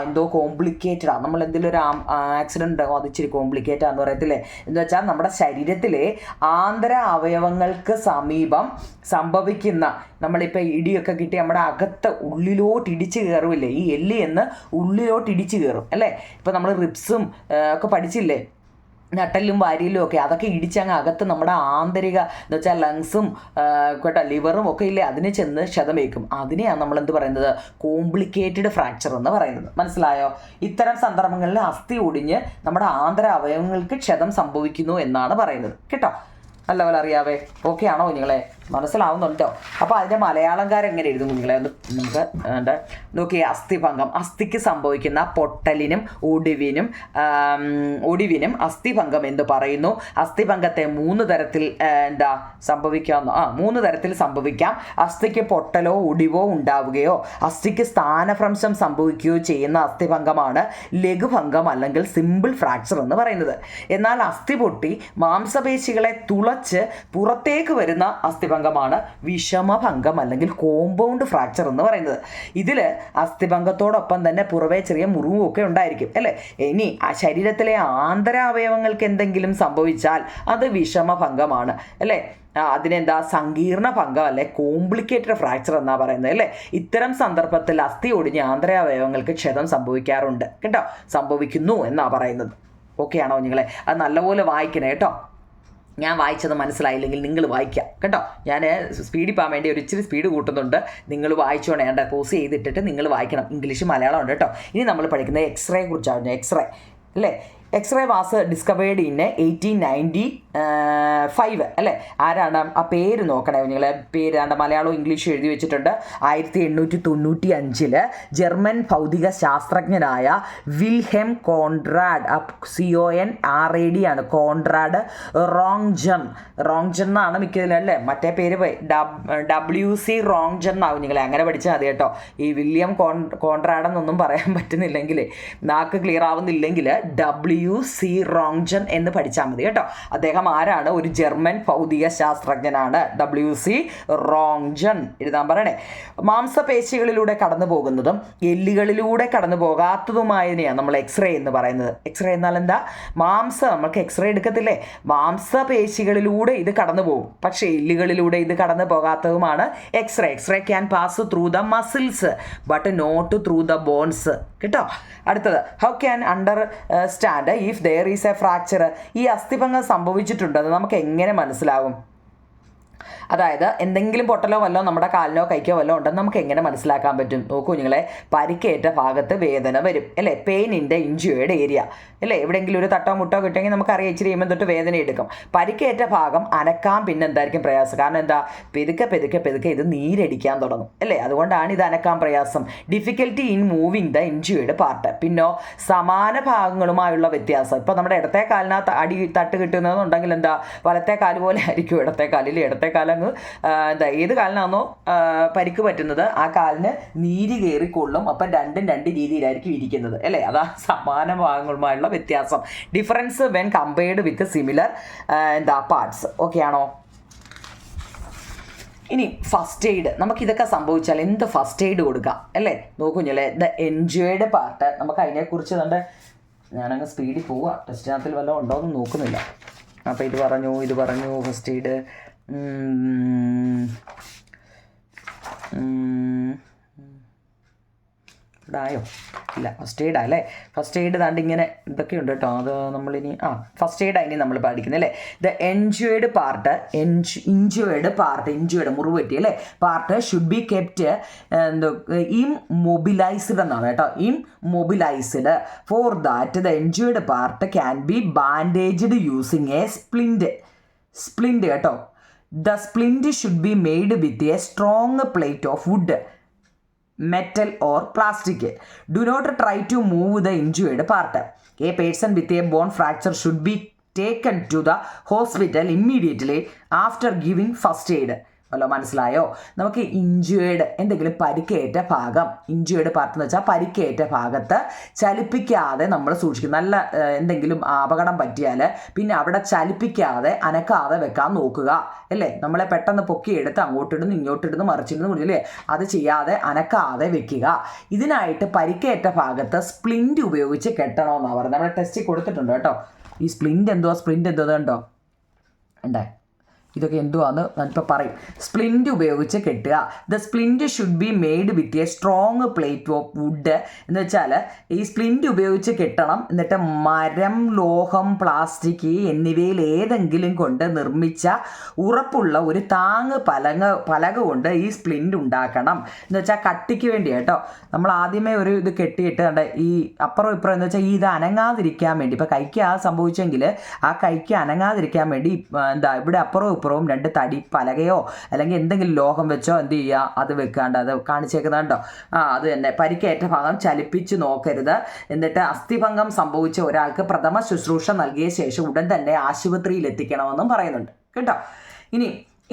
എന്തോ കോംപ്ലിക്കേറ്റഡാ. നമ്മൾ എന്തെങ്കിലും ഒരു ആക്സിഡൻറ്റ് ഉണ്ടാകും, അത് ഇച്ചിരി കോംപ്ലിക്കേറ്റഡ് എന്ന് പറയത്തില്ലേ. എന്ന് വെച്ചാൽ നമ്മുടെ ശരീരത്തിലെ ആന്തര അവയവങ്ങൾക്ക് സമീപം സംഭവിക്കുന്ന, നമ്മളിപ്പോൾ ഇടിയൊക്കെ കിട്ടി നമ്മുടെ അകത്ത് ഉള്ളിലോട്ട് ഇടിച്ച് കയറുമില്ലേ, ഈ എല്ല് എന്ന് ഉള്ളിലോട്ട് ഇടിച്ച് കയറും അല്ലേ. ഇപ്പം നമ്മൾ റിബ്സും ഒക്കെ പഠിച്ചില്ലേ, നട്ടലും വാരിയിലും ഒക്കെ അതൊക്കെ ഇടിച്ചങ്ങ് അകത്ത് നമ്മുടെ ആന്തരിക എന്ന് വെച്ചാൽ ലങ്സും കേട്ടോ ലിവറും ഒക്കെ ഇല്ലേ അതിന് ചെന്ന് ക്ഷതമേക്കും. അതിനെയാണ് നമ്മൾ എന്ത് പറയുന്നത്, കോംപ്ലിക്കേറ്റഡ് ഫ്രാക്ചർ എന്ന് പറയുന്നത്. മനസ്സിലായോ? ഇത്തരം സന്ദർഭങ്ങളിൽ അസ്ഥി ഒടിഞ്ഞ് നമ്മുടെ ആന്തര അവയവങ്ങൾക്ക് ക്ഷതം സംഭവിക്കുന്നു എന്നാണ് പറയുന്നത് കേട്ടോ. നല്ലപോലെ അറിയാവേ? ഓക്കെ ആണോ നിങ്ങളെ? മനസ്സിലാവുന്നുണ്ടോ? അപ്പോൾ അതിൻ്റെ മലയാളംകാരം എങ്ങനെ എഴുതും നിങ്ങളെ ഒന്ന് നമുക്ക് നോക്കിയേ. അസ്ഥിഭംഗം, അസ്ഥിക്ക് സംഭവിക്കുന്ന പൊട്ടലിനും ഒടിവിനും അസ്ഥിഭംഗം എന്ന് പറയുന്നു. അസ്ഥിഭംഗത്തെ 3 തരത്തിൽ സംഭവിക്കാവുന്ന 3 തരത്തിൽ സംഭവിക്കാം. അസ്ഥിക്ക് പൊട്ടലോ ഒടിവോ ഉണ്ടാവുകയോ അസ്ഥിക്ക് സ്ഥാനഭ്രംശം സംഭവിക്കുകയോ ചെയ്യുന്ന അസ്ഥിഭംഗമാണ് ലഘുഭംഗം അല്ലെങ്കിൽ സിമ്പിൾ ഫ്രാക്ചർ എന്ന് പറയുന്നത്. എന്നാൽ അസ്ഥി പൊട്ടി മാംസപേശികളെ തുളച്ച് പുറത്തേക്ക് വരുന്ന അസ്ഥിഭംഗമാണ് വിഷമഭംഗം അല്ലെങ്കിൽ കോമ്പൗണ്ട് ഫ്രാക്ചർ എന്ന് പറയുന്നത്. ഇതിൽ അസ്ഥിഭംഗത്തോടൊപ്പം തന്നെ പുറവേ ചെറിയ മുറിവും ഒക്കെ ഉണ്ടായിരിക്കും അല്ലേ. ഇനി ആ ശരീരത്തിലെ ആന്തരാവയവങ്ങൾക്ക് എന്തെങ്കിലും സംഭവിച്ചാൽ അത് വിഷമഭംഗമാണ് അല്ലേ. അതിനെന്താ സങ്കീർണ ഭംഗം അല്ലെ കോംപ്ലിക്കേറ്റഡ് ഫ്രാക്ചർ എന്നാ പറയുന്നത് അല്ലേ. ഇത്തരം സന്ദർഭത്തിൽ അസ്ഥി ഒടിഞ്ഞ് ആന്തരാവയവങ്ങൾക്ക് ക്ഷതം സംഭവിക്കാറുണ്ട് കേട്ടോ, സംഭവിക്കുന്നു എന്നാ പറയുന്നത്. ഓക്കെ ആണോ നിങ്ങളെ? അത് നല്ലപോലെ വായിക്കണേ കേട്ടോ. ഞാൻ വായിച്ചത് മനസ്സിലായില്ലെങ്കിൽ നിങ്ങൾ വായിക്കാം കേട്ടോ. ഞാൻ സ്പീഡിൽ പോകാൻ വേണ്ടി ഒരു ഇച്ചിരി സ്പീഡ് കൂട്ടുന്നുണ്ട്. നിങ്ങൾ വായിച്ചോണേ, വേണ്ട പോസ് ചെയ്തിട്ടിട്ട് നിങ്ങൾ വായിക്കണം. ഇംഗ്ലീഷ് മലയാളം ഉണ്ട് കേട്ടോ. ഇനി നമ്മൾ പഠിക്കുന്നത് എക്സ്റേ കുറിച്ചാണ്. എക്സ്റേ അല്ലേ. എക്സ്റേ വാസ് ഡിസ്കവേർഡ് ഇൻ 1895 അല്ലേ. ആരാണ് ആ പേര് നോക്കണേ നിങ്ങളെ? പേര് മലയാളവും ഇംഗ്ലീഷും എഴുതി വെച്ചിട്ടുണ്ട്. 1895 ജർമ്മൻ ഭൗതിക ശാസ്ത്രജ്ഞനായ വിൽഹെം കോൺറാഡ്, CONRAD ആണ്, കോൺറാഡ് റോങ്ജൻ എന്നാണ് മിക്കതിലല്ലേ. മറ്റേ പേര് WC റോങ്ജൻ എന്നാവും നിങ്ങളെ. അങ്ങനെ പഠിച്ചാൽ മതി കേട്ടോ. ഈ വില്യം കോൺറാഡ് എന്നൊന്നും പറയാൻ പറ്റുന്നില്ലെങ്കിൽ, നാക്ക് ക്ലിയർ ആവുന്നില്ലെങ്കിൽ WC റോങ്ജൻ എന്ന് പഠിച്ചാൽ മതി കേട്ടോ. അദ്ദേഹം ആരാണ്? ഒരു ജർമ്മൻ ഭൗതിക ശാസ്ത്രജ്ഞനാണ്. WC റോങ്ജൻ എഴുതാൻ പറയണേ. മാംസപേശികളിലൂടെ കടന്നു പോകുന്നതും എല്ലുകളിലൂടെ കടന്നു പോകാത്തതുമായതിനെയാണ് നമ്മൾ എക്സ്റേ എന്ന് പറയുന്നത്. എക്സ്റേ എന്നാൽ എന്താ? നമുക്ക് എക്സ്റേ എടുക്കത്തില്ലേ, മാംസപേശികളിലൂടെ ഇത് കടന്നു പോകും, പക്ഷേ എല്ലുകളിലൂടെ ഇത് കടന്നു പോകാത്തതുമാണ് x-ray. X-ray can pass through the muscles but not through the bones കേട്ടോ. അടുത്തത്, how can understand if there is a fracture? ഈ അസ്ഥിഭംഗം സംഭവിച്ചിട്ടുണ്ടെന്ന് നമുക്ക് എങ്ങനെ മനസ്സിലാവും? അതായത് എന്തെങ്കിലും പൊട്ടലോ വല്ലോ നമ്മുടെ കാലിനോ കൈക്കോ വല്ലോ ഉണ്ടെന്ന് നമുക്ക് എങ്ങനെ മനസ്സിലാക്കാൻ പറ്റും? നോക്കൂ നിങ്ങളെ, പരിക്കേറ്റ ഭാഗത്ത് വേദന വരും അല്ലേ. Pain in the injured area അല്ലേ. എവിടെയെങ്കിലും ഒരു തട്ടോ മുട്ടോ കിട്ടുമെങ്കിൽ നമുക്കറിയാം ഇച്ചിരി ചെയ്യുമ്പോൾ തൊട്ട് വേദന എടുക്കും. പരിക്കേറ്റ ഭാഗം അനക്കാൻ പിന്നെ എന്തായിരിക്കും പ്രയാസം? കാരണം എന്താ, പെതുക്കെ ഇത് നീരടിക്കാൻ തുടങ്ങും അല്ലേ. അതുകൊണ്ടാണ് ഇത് അനക്കാൻ പ്രയാസം. Difficulty in moving the injured part. പിന്നോ സമാന ഭാഗങ്ങളുമായുള്ള വ്യത്യാസം. ഇപ്പോൾ നമ്മുടെ ഇടത്തെ കാലിനകത്ത് തട്ട് കിട്ടുന്നതെന്നുണ്ടെങ്കിൽ എന്താ, വലത്തെ കാല് പോലെ ആയിരിക്കും ഇടത്തെ കാലിൽ. ഇടത്തെ കാലങ്ങ് ഏത് കാലിനാണോ പരിക്ക് പറ്റുന്നത് ആ കാലിന് നീര് കയറിക്കൊള്ളും. അപ്പം രണ്ടും 2 രീതിയിലായിരിക്കും ഇരിക്കുന്നത് അല്ലേ. അതാ സമാന ഭാഗങ്ങളുമായുള്ള വ്യത്യാസം. Difference when compared with similar parts. Okay ആണോ? ഇനി ഫസ്റ്റ് എയ്ഡ്. നമുക്കിതൊക്കെ സംഭവിച്ചാൽ എന്ത് ഫസ്റ്റ് എയ്ഡ് കൊടുക്കാം അല്ലേ. നോക്കുഞ്ഞല്ലേ, ദ എൻജോയ്ഡ് പാർട്ട്. നമുക്ക് അതിനെക്കുറിച്ച് ഞാനങ്ങ് സ്പീഡിൽ പോവുക. ടെസ്റ്റിനകത്തിൽ വല്ലതും ഉണ്ടോ എന്ന് നോക്കുന്നില്ല. അപ്പോൾ ഇത് പറഞ്ഞു ഫസ്റ്റ് എയ്ഡ്. ഇതായോ? ഇല്ല, ഫസ്റ്റ് എയ്ഡാ അല്ലേ. ഫസ്റ്റ് എയ്ഡ് താണ്ട് ഇങ്ങനെ ഇതൊക്കെയുണ്ട് കേട്ടോ. അത് നമ്മളിനി ഫസ്റ്റ് എയ്ഡ് ഇനി നമ്മൾ പഠിക്കുന്നത് അല്ലേ. ദ എൻജോയ്ഡ് പാർട്ട്, ഇഞ്ചുവേർഡ് മുറിവ് പറ്റി അല്ലേ part should be kept immobilized എന്നാണ് കേട്ടോ. Immobilized. For that the injured part can be bandaged using a splint കേട്ടോ. The splint should be made with a strong plate of wood, metal or plastic. Do not try to move the injured part. A person with a bone fracture should be taken to the hospital immediately after giving first aid. അല്ലോ, മനസ്സിലായോ? നമുക്ക് injured എന്തെങ്കിലും പരിക്കേറ്റ ഭാഗം, injured part എന്ന് വെച്ചാൽ പരിക്കേറ്റ ഭാഗത്ത് ചലിപ്പിക്കാതെ നമ്മൾ സൂക്ഷിക്കും. നല്ല എന്തെങ്കിലും അപകടം പറ്റിയാൽ പിന്നെ അവിടെ ചലിപ്പിക്കാതെ അനക്കാതെ വെക്കാൻ നോക്കുക അല്ലേ. നമ്മളെ പെട്ടെന്ന് പൊക്കിയെടുത്ത് അങ്ങോട്ടിടുന്നു ഇങ്ങോട്ടിടുന്നു മറിച്ചിടുന്നു അല്ലേ, അത് ചെയ്യാതെ അനക്കാതെ വെക്കുക. ഇതിനായിട്ട് പരിക്കേറ്റ ഭാഗത്ത് സ്പ്ലിൻറ്റ് ഉപയോഗിച്ച് കെട്ടണമെന്നാണ് പറയുന്നത്. നമ്മുടെ ടെസ്റ്റിൽ കൊടുത്തിട്ടുണ്ട് കേട്ടോ. ഈ സ്പ്ലിൻറ്റ് എന്തോ കണ്ടോ ഉണ്ടേ. ഇതൊക്കെ എന്തുവാന്ന് ഞാനിപ്പോൾ പറയും. സ്പ്ലിൻറ്റ് ഉപയോഗിച്ച് കെട്ടുക. The splint should be made with a strong plate of wood. എന്ന് വെച്ചാൽ ഈ സ്പ്ലിൻറ്റ് ഉപയോഗിച്ച് കെട്ടണം. എന്നിട്ട് മരം, ലോഹം, പ്ലാസ്റ്റിക് എന്നിവയിൽ ഏതെങ്കിലും കൊണ്ട് നിർമ്മിച്ച ഉറപ്പുള്ള ഒരു താങ്ങ് പലക കൊണ്ട് ഈ സ്പ്ലിൻറ്റ് ഉണ്ടാക്കണം. എന്ന് വെച്ചാൽ കട്ടിക്ക് വേണ്ടി കേട്ടോ. നമ്മൾ ആദ്യമേ ഒരു ഇത് കെട്ടിയിട്ട് കണ്ട ഈ അപ്പുറം ഇപ്പുറം എന്ന് വെച്ചാൽ ഈ ഇത് അനങ്ങാതിരിക്കാൻ വേണ്ടി, ഇപ്പോൾ കൈക്ക് സംഭവിച്ചെങ്കിൽ ആ കൈക്ക് അനങ്ങാതിരിക്കാൻ വേണ്ടി ഇവിടെ അപ്പുറവും ഇപ്പുറവും 2 തടി പലകയോ അല്ലെങ്കിൽ എന്തെങ്കിലും ലോഹം വെച്ചോ എന്ത് ചെയ്യുക, അത് വെക്കാണ്ട് അത് കാണിച്ചേക്കുന്നുണ്ടോ. അത് തന്നെ. പരിക്കേറ്റ ഭാഗം ചലിപ്പിച്ച് നോക്കരുത്. എന്നിട്ട് അസ്ഥിഭംഗം സംഭവിച്ച ഒരാൾക്ക് പ്രഥമ ശുശ്രൂഷ നൽകിയ ശേഷം ഉടൻ തന്നെ ആശുപത്രിയിൽ എത്തിക്കണമെന്നും പറയുന്നുണ്ട് കേട്ടോ. ഇനി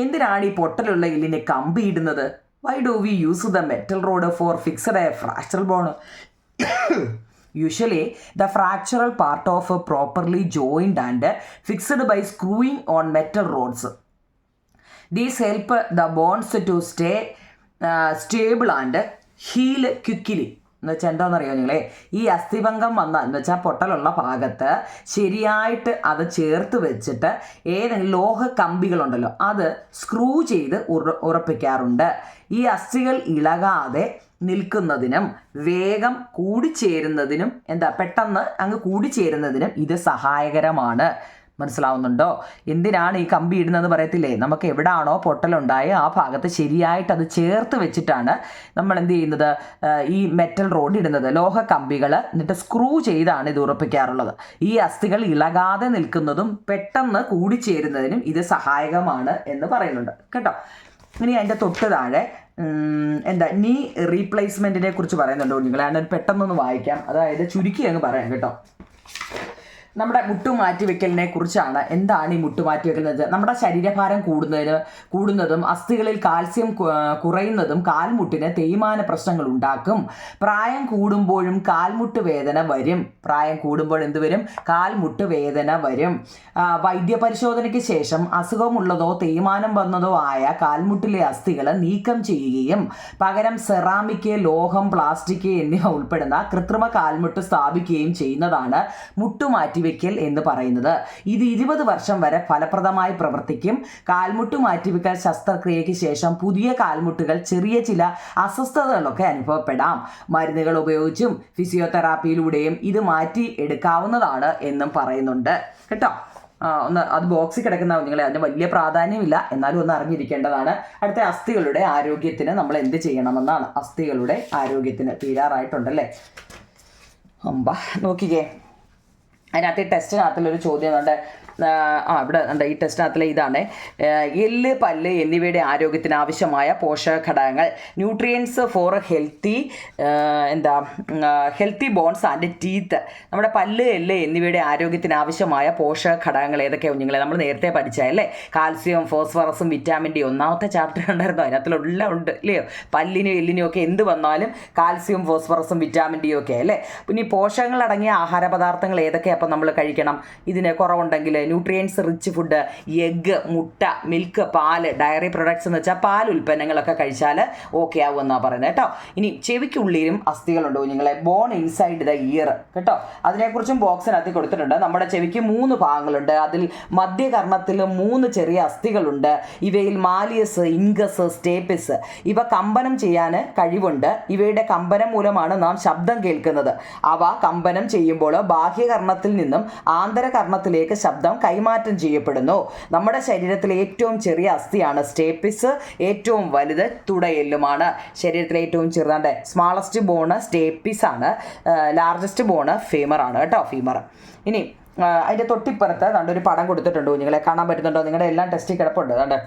എന്തിനാണ് ഈ പൊട്ടലുള്ള എല്ലിനെ കമ്പിയിടുന്നത്? Why do we use the metal rod for fixed a fractural bone? Usually, the fractural part of properly joined and fixed by screwing on metal rods. These help the bones to stay stable and heal quickly. എന്ന് വെച്ചാൽ എന്താണെന്നറിയോ നിങ്ങളെ, ഈ അസ്ഥിഭംഗം എന്ന് വെച്ചാൽ പൊട്ടലുള്ള ഭാഗത്ത് ശരിയായിട്ട് അത് ചേർത്ത് വെച്ചിട്ട് ഏതെങ്കിലും ലോഹ കമ്പികളുണ്ടല്ലോ അത് സ്ക്രൂ ചെയ്ത് ഉറപ്പിക്കാറുണ്ട്. ഈ അസ്ഥികൾ ഇളകാതെ നിൽക്കുന്നതിനും വേഗം കൂടിച്ചേരുന്നതിനും പെട്ടെന്ന് അങ്ങ് കൂടിച്ചേരുന്നതിനും ഇത് സഹായകരമാണ്. മനസ്സിലാവുന്നുണ്ടോ? എന്തിനാണ് ഈ കമ്പി ഇടുന്നതെന്ന് പറയത്തില്ലേ? നമുക്ക് എവിടാണോ പൊട്ടലുണ്ടായ ആ ഭാഗത്ത് ശരിയായിട്ട് അത് ചേർത്ത് വെച്ചിട്ടാണ് നമ്മൾ എന്ത് ചെയ്യുന്നത്, ഈ മെറ്റൽ റോഡ് ഇടുന്നത്, ലോഹ കമ്പികൾ. എന്നിട്ട് സ്ക്രൂ ചെയ്താണ് ഇത് ഉറപ്പിക്കാറുള്ളത്. ഈ അസ്ഥികൾ ഇളകാതെ നിൽക്കുന്നതും പെട്ടെന്ന് കൂടിച്ചേരുന്നതിനും ഇത് സഹായകമാണ് എന്ന് പറയുന്നുണ്ട് കേട്ടോ. ഇനി അതിൻ്റെ തൊട്ട് താഴെ നീ റീപ്ലേസ്മെൻറ്റിനെ കുറിച്ച് പറയുന്നുണ്ടോ നിങ്ങൾ? ഞാൻ പെട്ടെന്നൊന്ന് വായിക്കാം, അതായത് ചുരുക്കി അങ്ങ് പറയാം കേട്ടോ. നമ്മുടെ മുട്ടുമാറ്റിവെക്കലിനെ കുറിച്ചാണ്. എന്താണ് ഈ മുട്ടുമാറ്റിവെക്കൽ എന്ന് വെച്ചാൽ, നമ്മുടെ ശരീരഭാരം കൂടുന്നതും അസ്ഥികളിൽ കാൽസ്യം കുറയുന്നതും കാൽമുട്ടിന് തേയ്മാന പ്രശ്നങ്ങൾ ഉണ്ടാക്കും. പ്രായം കൂടുമ്പോഴും കാൽമുട്ട് വേദന വരും. പ്രായം കൂടുമ്പോൾ എന്ത് വരും? കാൽമുട്ട് വേദന വരും. വൈദ്യപരിശോധനയ്ക്ക് ശേഷം അസുഖമുള്ളതോ തേയ്മാനം വന്നതോ ആയ കാൽമുട്ടിലെ അസ്ഥികൾ നീക്കം ചെയ്യുകയും പകരം സെറാമിക്, ലോഹം, പ്ലാസ്റ്റിക് എന്നിവ ഉൾപ്പെടുന്ന കൃത്രിമ കാൽമുട്ട് സ്ഥാപിക്കുകയും ചെയ്യുന്നതാണ് മുട്ടുമാറ്റി വെക്കൽ എന്ന് പറയുന്നത്. ഇത് 20 വർഷം വരെ ഫലപ്രദമായി പ്രവർത്തിക്കും. കാൽമുട്ട് മാറ്റിവെക്കൽ ശസ്ത്രക്രിയയ്ക്ക് ശേഷം പുതിയ കാൽമുട്ടുകൾ ചെറിയ ചില അസ്വസ്ഥതകളൊക്കെ അനുഭവപ്പെടാം. മരുന്നുകൾ ഉപയോഗിച്ചും ഫിസിയോതെറാപ്പിയിലൂടെയും ഇത് മാറ്റി എടുക്കാവുന്നതാണ് എന്നും പറയുന്നുണ്ട് കേട്ടോ. അത് ബോക്സിൽ കിടക്കുന്ന നിങ്ങളെ അതിന് വലിയ പ്രാധാന്യമില്ല, എന്നാലും ഒന്ന് അറിഞ്ഞിരിക്കേണ്ടതാണ്. അടുത്ത അസ്ഥികളുടെ ആരോഗ്യത്തിന് നമ്മൾ എന്ത് ചെയ്യണമെന്നാണ്. അസ്ഥികളുടെ ആരോഗ്യത്തിന് തീരാറായിട്ടുണ്ടല്ലേ. നോക്കിക്കേ, അതിനകത്ത് ഈ ടെസ്റ്റിനകത്തുള്ളൊരു ചോദ്യം ഉണ്ട്. ഇവിടെ ഉണ്ട് ഈ ടെസ്റ്റിനകത്തിലെ ഇതാണ്: എല്ല്, പല്ല് എന്നിവയുടെ ആരോഗ്യത്തിന് ആവശ്യമായ പോഷക ഘടകങ്ങൾ. Nutrients for healthy bones and teeth. നമ്മുടെ പല്ല്, എല്ല് എന്നിവയുടെ ആരോഗ്യത്തിന് ആവശ്യമായ പോഷക ഘടകങ്ങൾ ഏതൊക്കെയാണ് കുഞ്ഞുങ്ങളെ? നമ്മൾ നേരത്തെ പഠിച്ചതല്ലേ? കാൽസ്യം, ഫോസ്ഫറസും വിറ്റാമിൻ ഡി. 1ാമത്തെ ചാപ്റ്റർ ഉണ്ടായിരുന്നു, അതിനകത്തുള്ള ഉണ്ട് ഇല്ലയോ? പല്ലിനും എല്ലിനും ഒക്കെ എന്ത് വന്നാലും കാൽസ്യം, ഫോസ്ഫറസും വിറ്റാമിൻ ഡി ഒക്കെ അല്ലേ. പിന്നെ ഈ പോഷകങ്ങൾ അടങ്ങിയ ആഹാര പദാർത്ഥങ്ങൾ ഏതൊക്കെയാണ് അപ്പം നമ്മൾ കഴിക്കണം? ഇതിന് കുറവുണ്ടെങ്കിൽ ന്യൂട്രിയൻസ് റിച്ച് ഫുഡ്, എഗ്ഗ്, മുട്ട, മിൽക്ക്, പാല്, ഡയറി പ്രൊഡക്ട്സ് എന്ന് വെച്ചാൽ പാൽ ഉൽപ്പന്നങ്ങളൊക്കെ കഴിച്ചാൽ ഓക്കെ ആവുമെന്നാണ് പറയുന്നത് കേട്ടോ. ഇനി ചെവിക്കുള്ളിലും അസ്ഥികളുണ്ടോ കുഞ്ഞുങ്ങളെ? ബോൺ ഇൻസൈഡ് ദ ഇയർ കേട്ടോ. അതിനെക്കുറിച്ചും ബോക്സിനകത്ത് കൊടുത്തിട്ടുണ്ട്. നമ്മുടെ ചെവിക്ക് 3 ഭാഗങ്ങളുണ്ട്. അതിൽ മധ്യകർണത്തിൽ 3 ചെറിയ അസ്ഥികളുണ്ട്. ഇവയിൽ മാലിയസ്, ഇൻഗസ്, സ്റ്റേപ്പിസ് ഇവ കമ്പനം ചെയ്യാൻ കഴിവുണ്ട്. ഇവയുടെ കമ്പനം മൂലമാണ് നാം ശബ്ദം കേൾക്കുന്നത്. അവ കമ്പനം ചെയ്യുമ്പോൾ ബാഹ്യകർണത്തിൽ നിന്നും ആന്തരകർണത്തിലേക്ക് ശബ്ദം കൈമാറ്റം ചെയ്യപ്പെടുന്നു. നമ്മുടെ ശരീരത്തിലെ ഏറ്റവും ചെറിയ അസ്ഥിയാണ് സ്റ്റേപ്പിസ്. ഏറ്റവും വലുത് തുടയെല്ലുമാണ്. ശരീരത്തിലെ ഏറ്റവും ചെറുതാണ്ട് സ്മാളസ്റ്റ് ബോണ് സ്റ്റേപ്പിസ് ആണ്. ലാർജസ്റ്റ് ബോണ് ഫീമർ ആണ് കേട്ടോ, ഫീമർ. ഇനി അതിൻ്റെ തൊട്ടിപ്പുറത്ത് കണ്ടൊരു പടം കൊടുത്തിട്ടുണ്ട് കുഞ്ഞുങ്ങളെ, കാണാൻ പറ്റുന്നുണ്ടോ? നിങ്ങളുടെ എല്ലാം ടെസ്റ്റിൽ കിടപ്പുണ്ട്. കണ്ട്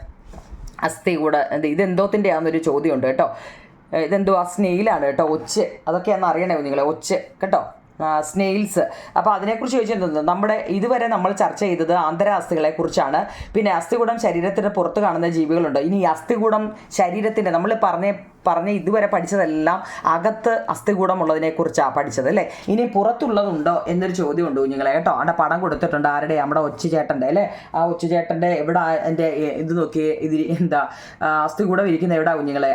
അസ്ഥി കൂടെ ഇതെന്തോത്തിൻ്റെ ആണെന്നൊരു ചോദ്യമുണ്ട് കേട്ടോ. ഇതെന്തോ സ്നെയിലാണ് കേട്ടോ, ഒച്ച്. അതൊക്കെയാണെന്ന് അറിയണേ കുഞ്ഞുങ്ങളെ, ഒച്ച് കേട്ടോ, സ്നെയിൽസ്. അപ്പോൾ അതിനെക്കുറിച്ച് ചോദിച്ചിട്ടുണ്ട്. നമ്മുടെ ഇതുവരെ നമ്മൾ ചർച്ച ചെയ്തത് ആന്തരാസ്ഥികളെ കുറിച്ചാണ്. പിന്നെ അസ്ഥികൂടം ശരീരത്തിന് പുറത്ത് കാണുന്ന ജീവികളുണ്ട്. ഇനി ഈ അസ്ഥികൂടം ശരീരത്തിൻ്റെ നമ്മൾ പറഞ്ഞ ഇതുവരെ പഠിച്ചതെല്ലാം അകത്ത് അസ്ഥികൂടമുള്ളതിനെക്കുറിച്ചാണ് പഠിച്ചത് അല്ലേ. ഇനി പുറത്തുള്ളതുണ്ടോ എന്നൊരു ചോദ്യം ഉണ്ട് കുഞ്ഞുങ്ങളെ കേട്ടോ. അവിടെ പടം കൊടുത്തിട്ടുണ്ട് ആരുടെ, നമ്മുടെ ഒച്ചുചേട്ടൻ്റെ അല്ലേ. ആ ഒച്ചുചേട്ടൻ്റെ എവിടെ എൻ്റെ ഇത് നോക്കി, ഇത് എന്താ അസ്ഥികൂടം ഇരിക്കുന്ന എവിടെ കുഞ്ഞുങ്ങളെ,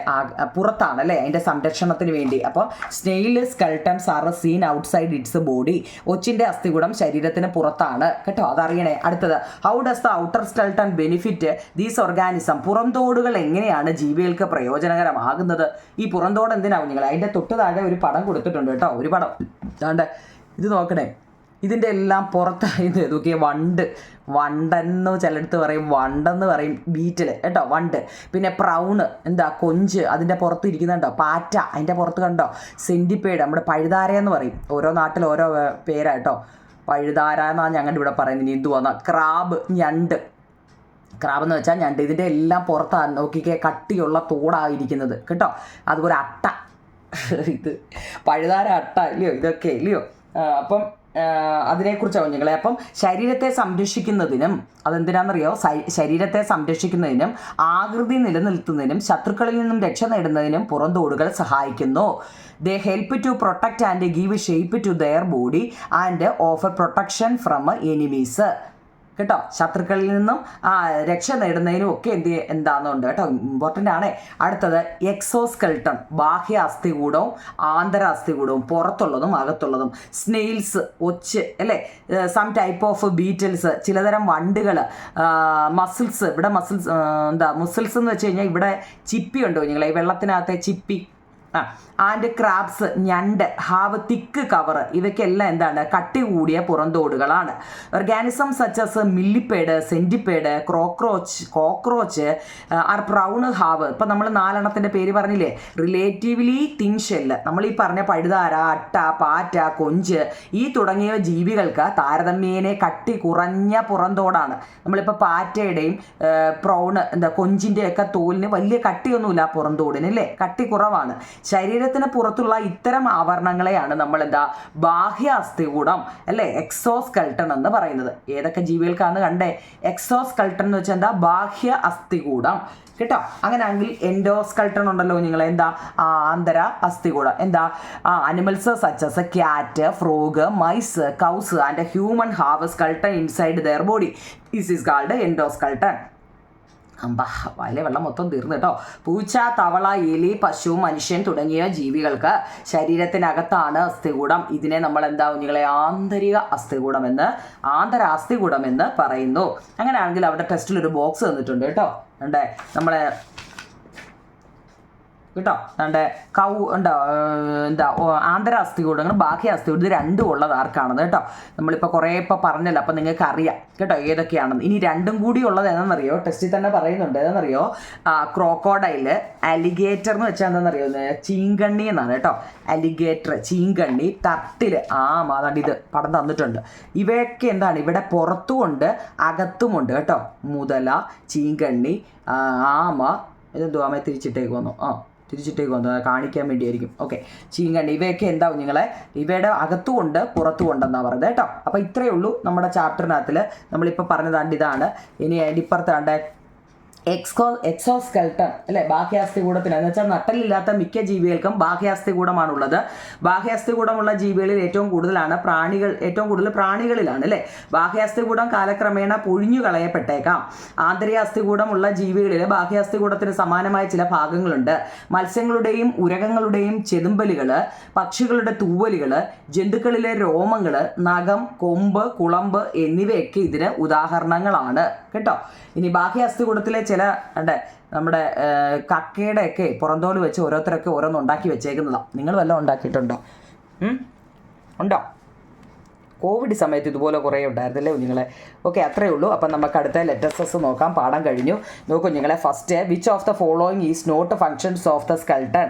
പുറത്താണ് അല്ലേ, അതിൻ്റെ സംരക്ഷണത്തിന് വേണ്ടി. അപ്പോൾ snail skeletons are seen outside its body. ഒച്ചിൻ്റെ അസ്ഥികൂടം ശരീരത്തിന് പുറത്താണ് കേട്ടോ, അതറിയണേ. അടുത്തത്, how does the outer skeleton benefit these organism. പുറംതോടുകൾ എങ്ങനെയാണ് ജീവികൾക്ക് പ്രയോജനകരമാകുന്നത്? ഈ പുറംതോട് എന്തിനാ കുഞ്ഞുങ്ങളെ? അതിൻ്റെ തൊട്ട് താഴെ ഒരു പടം കൊടുത്തിട്ടുണ്ട് കേട്ടോ, ഒരു പടം. അതാണ്ട് ഇത് നോക്കണേ, ഇതിൻ്റെ എല്ലാം പുറത്തായത് നോക്കിയ വണ്ടെന്ന് ചിലടത്ത് പറയും, വണ്ടെന്ന് പറയും, ബീറ്റിൽ കേട്ടോ, വണ്ട്. പിന്നെ പ്രൗണ് എന്താ, കൊഞ്ച്, അതിൻ്റെ പുറത്ത് ഇരിക്കുന്നുണ്ടോ, പാറ്റ അതിൻ്റെ പുറത്ത് കണ്ടോ, സെൻറ്റിപ്പേഡ്, നമ്മുടെ പഴുതാരയെന്ന് പറയും, ഓരോ നാട്ടിൽ ഓരോ പേരാ കേട്ടോ. പഴുതാര എന്നാണ് ഞങ്ങളുടെ ഇവിടെ പറയുന്നത്. ഇനി എന്തുവാന്ന, ക്രാബ്, ഞണ്ട്, ക്രാബ് എന്ന് വെച്ചാൽ ഞണ്ട്. ഇതിൻ്റെ എല്ലാം പുറത്താണ് നോക്കിക്കേ കട്ടിയുള്ള തോടായിരിക്കുന്നത് കേട്ടോ. അതുപോലെ അട്ട, ഇത് പഴുതാര, അട്ട ഇല്ലയോ, ഇതൊക്കെ ഇല്ലയോ. അപ്പം അതിനെക്കുറിച്ചാണ് കുഞ്ഞുങ്ങളെ. അപ്പം ശരീരത്തെ സംരക്ഷിക്കുന്നതിനും, അതെന്തിനാണെന്നറിയോ, ശരീരത്തെ സംരക്ഷിക്കുന്നതിനും ആകൃതി നിലനിർത്തുന്നതിനും ശത്രുക്കളിൽ നിന്നും രക്ഷ നേടുന്നതിനും പുറന്തോടുകൾ സഹായിക്കുന്നു. They help to protect and give shape to their body and offer protection from enemies കേട്ടോ. ശത്രുക്കളിൽ നിന്നും രക്ഷ നേടുന്നതിനും ഒക്കെ എന്താണെന്നുണ്ട് കേട്ടോ, ഇമ്പോർട്ടൻ്റ് ആണ്. അടുത്തത്, എക്സോസ്കെൽട്ടൺ, ബാഹ്യ അസ്ഥികൂടവും ആന്തര അസ്ഥികൂടവും, പുറത്തുള്ളതും അകത്തുള്ളതും. സ്നെയിൽസ്, ഒച്ച് അല്ലേ, സം ടൈപ്പ് ഓഫ് ബീറ്റിൽസ്, ചിലതരം വണ്ടുകൾ. മസിൽസ്, ഇവിടെ മസിൽസ് എന്ന് വെച്ച് കഴിഞ്ഞാൽ ഇവിടെ ചിപ്പി ഉണ്ടോ കുഞ്ഞുങ്ങളെ, ഈ വെള്ളത്തിനകത്തെ ചിപ്പി. ആൻഡ് ക്രാബ്സ്, ഞണ്ട്, ഹാവ് തിക്ക് കവർ, ഇവയ്ക്കെല്ലാം എന്താണ്, കട്ടി കൂടിയ പുറന്തോടുകളാണ്. Organism such as millipede, centipede, cockroach are prawn have. ഇപ്പം നമ്മൾ 4 പേര് പറഞ്ഞില്ലേ, റിലേറ്റീവ്ലി തിൻ ഷെല്ല്. നമ്മൾ ഈ പറഞ്ഞ പഴുതാര, അട്ട, പാറ്റ, കൊഞ്ച് ഈ തുടങ്ങിയ ജീവികൾക്ക് താരതമ്യേന കട്ടി കുറഞ്ഞ പുറന്തോടാണ്. നമ്മളിപ്പോൾ പാറ്റയുടെയും പ്രൗണ് കൊഞ്ചിൻ്റെയൊക്കെ തോലിന് വലിയ കട്ടിയൊന്നുമില്ല പുറന്തോടിന് അല്ലേ, കട്ടി കുറവാണ്. ശരീരത്തിന് പുറത്തുള്ള ഇത്തരം ആവരണങ്ങളെയാണ് നമ്മൾ ബാഹ്യ അസ്ഥികൂടം അല്ലേ, എക്സോസ്കെൽട്ടൺ എന്ന് പറയുന്നത്. ഏതൊക്കെ ജീവികൾക്കാണ് കണ്ടേ, എക്സോസ്കെൽട്ടൺ എന്ന് വെച്ചാൽ ബാഹ്യ അസ്ഥികൂടം കേട്ടോ. അങ്ങനെയാണെങ്കിൽ എൻഡോസ്കെൽട്ടൺ ഉണ്ടല്ലോ നിങ്ങളെ, ആന്തര അസ്ഥികൂടം. Animals such as cat, frog, mice, cows and human have skeleton inside their body. This is called endoskeleton. വയലെ വെള്ളം മൊത്തം തീർന്നു കേട്ടോ. പൂച്ച, തവള, എലി, പശു, മനുഷ്യൻ തുടങ്ങിയ ജീവികൾക്ക് ശരീരത്തിനകത്താണ് അസ്ഥികൂടം. ഇതിനെ നമ്മൾ കുഞ്ഞുങ്ങളെ ആന്തരാസ്ഥികൂടം എന്ന് പറയുന്നു. അങ്ങനെയാണെങ്കിൽ അവിടെ ടെസ്റ്റിലൊരു ബോക്സ് തന്നിട്ടുണ്ട് കേട്ടോ. നമ്മളെ കേട്ടോ, ആന്തര അസ്ഥികൂടങ്ങൾ, ബാഹ്യ അസ്ഥികൂടം, ഇത് രണ്ടും ഉള്ളത് ആർക്കാണെന്ന് കേട്ടോ. നമ്മളിപ്പോൾ കുറേ പറഞ്ഞല്ലോ, അപ്പം നിങ്ങൾക്ക് അറിയാം കേട്ടോ ഏതൊക്കെയാണെന്ന്. ഇനി രണ്ടും കൂടി ഉള്ളത് എന്താണെന്നറിയോ, ടെസ്റ്റിൽ തന്നെ പറയുന്നുണ്ട്. ഏതാണെന്നറിയോ, ക്രോക്കോഡൈല്, അലിഗേറ്റർ എന്ന് വെച്ചാൽ എന്താണെന്നറിയോ, ചീങ്കണ്ണി എന്നാണ് കേട്ടോ. അലിഗേറ്റർ, ചീങ്കണ്ണി, ടർട്ടിൽ, അതാണ്ട് ഇത് പടം തന്നിട്ടുണ്ട്. ഇവയൊക്കെ എന്താണ്, ഇവിടെ പുറത്തുമുണ്ട് അകത്തുമുണ്ട് കേട്ടോ. മുതല, ചീങ്കണ്ണി, ആമ, ആമയെ തിരിച്ചിട്ടേക്ക് വന്നു കാണിക്കാൻ വേണ്ടിയായിരിക്കും. ഓക്കെ, ചീങ്കണ്ണി, ഇവയൊക്കെ കുഞ്ഞുങ്ങളെ, ഇവയുടെ അകത്തുകൊണ്ട് പുറത്തുകൊണ്ടെന്നാണ് പറയുന്നത് കേട്ടോ. അപ്പോൾ ഇത്രയേ ഉള്ളൂ നമ്മുടെ ചാപ്റ്ററിനകത്തിൽ നമ്മളിപ്പോൾ പറഞ്ഞതാണ്ട് ഇതാണ്. ഇനി അതിൻ്റെ ഇപ്പുറത്താണ്ട് എക്സോസ്കെൽട്ടൺ അല്ലേ, ബാഹ്യാസ്ഥികൂടത്തിന് എന്ന് വെച്ചാൽ നട്ടലില്ലാത്ത മിക്ക ജീവികൾക്കും ബാഹ്യാസ്ഥികൂടമാണുള്ളത്. ബാഹ്യാസ്ഥികൂടമുള്ള ജീവികളിൽ ഏറ്റവും കൂടുതൽ പ്രാണികളിലാണ് അല്ലേ. ബാഹ്യാസ്ഥികൂടം കാലക്രമേണ പൊഴിഞ്ഞു കളയപ്പെട്ടേക്കാം. ആന്തരികാസ്ഥികൂടമുള്ള ജീവികളിൽ ബാഹ്യാസ്ഥികൂടത്തിന് സമാനമായ ചില ഭാഗങ്ങളുണ്ട്. മത്സ്യങ്ങളുടെയും ഉരകങ്ങളുടെയും ചെതുമ്പലുകൾ, പക്ഷികളുടെ തൂവലുകൾ, ജന്തുക്കളിലെ രോമങ്ങൾ, നഖം, കൊമ്പ്, കുളമ്പ് എന്നിവയൊക്കെ ഇതിന് ഉദാഹരണങ്ങളാണ് കേട്ടോ. ഇനി ബാഹ്യാസ്ഥികൂടത്തിലെ ചില നമ്മുടെ കക്കയുടെയൊക്കെ പുറന്തോല് വെച്ച് ഓരോരുത്തരൊക്കെ ഓരോന്ന് ഉണ്ടാക്കി വെച്ചേക്കുന്നതാണ്. നിങ്ങൾ വല്ലതും ഉണ്ടാക്കിയിട്ടുണ്ടോ? ഉണ്ടോ? കോവിഡ് സമയത്ത് ഇതുപോലെ കുറേ ഉണ്ടായിരുന്നല്ലേ കുഞ്ഞുങ്ങളെ. ഓക്കെ, അത്രയേ ഉള്ളൂ. അപ്പം നമുക്ക് അടുത്ത ലെറ്റേഴ്സസ് നോക്കാം. പാഠം കഴിഞ്ഞു. നോക്കൂ കുഞ്ഞുങ്ങളെ, first, which of the following is not functions of the skeleton.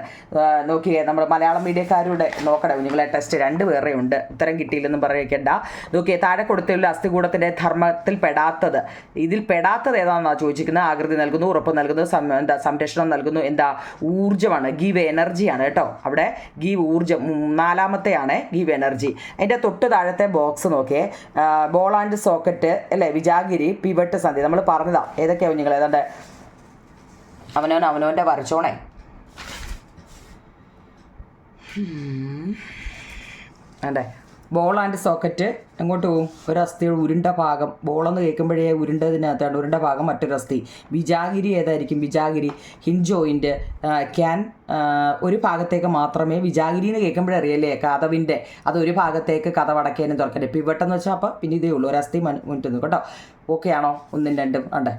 നോക്കിയേ, നമ്മൾ മലയാളം മീഡിയക്കാരുടെ നോക്കണേ കുഞ്ഞുങ്ങളെ, ടെസ്റ്റ് 2 പേരെ ഉണ്ട്. ഉത്തരം കിട്ടിയില്ലെന്നും പറയിക്കേണ്ട. നോക്കിയേ, താഴെ കൊടുത്തുള്ള അസ്ഥികൂടത്തിൻ്റെ ധർമ്മത്തിൽ പെടാത്തത്, ഇതിൽ പെടാത്തത് ഏതാണെന്നാണ് ചോദിച്ചിരിക്കുന്നത്. ആകൃതി നൽകുന്നു, ഉറപ്പ് നൽകുന്നു, സംരക്ഷണം നൽകുന്നു, ഊർജ്ജമാണ്, ഗീവ് എനർജിയാണ് കേട്ടോ. അവിടെ ഗീവ് ഊർജ്ജം, 4-മത്തെയാണ് ഗീവ് എനർജി. അതിൻ്റെ തൊട്ട് താഴത്തെ ബോക്സ് നോക്കിയേ, ബോൾ ആൻഡ് സോക്കറ്റ് അല്ലേ, വിജാഗിരി, പിവട്ട് സന്ധി, നമ്മൾ പറഞ്ഞതാ. ഏതൊക്കെയാണ് കുഞ്ഞുങ്ങൾ? ഏതാണ്ട് അവനവൻ്റെ വരച്ചോണേ. അതെ, ബോൾ ആൻഡ് സോക്കറ്റ് എങ്ങോട്ട് പോകും? ഒരു അസ്ഥിയുടെ ഉരുണ്ട ഭാഗം, ബോളെന്ന് കേൾക്കുമ്പോഴേ ഉരുണ്ടതിനകത്താണ് ഉരുണ്ട ഭാഗം മറ്റൊരു അസ്ഥി. വിജാഗിരി ഏതായിരിക്കും? വിജാഗിരി ഹിഞ്ച് ജോയിൻറ്റ് ക്യാൻ ഒരു ഭാഗത്തേക്ക് മാത്രമേ, വിജാഗിരി എന്ന് കേൾക്കുമ്പോഴേ അറിയല്ലേ കഥവിൻ്റെ, അത് ഒരു ഭാഗത്തേക്ക് കഥവടക്കാനും തുറക്കട്ടെ. പിവട്ടെന്ന് വെച്ചാൽ അപ്പോൾ പിന്നെ ഇതേ ഉള്ളൂ, ഒരു അസ്ഥി മുന്നിട്ട് കേട്ടോ. ഓക്കെ ആണോ? 1, 2 ഉണ്ട്.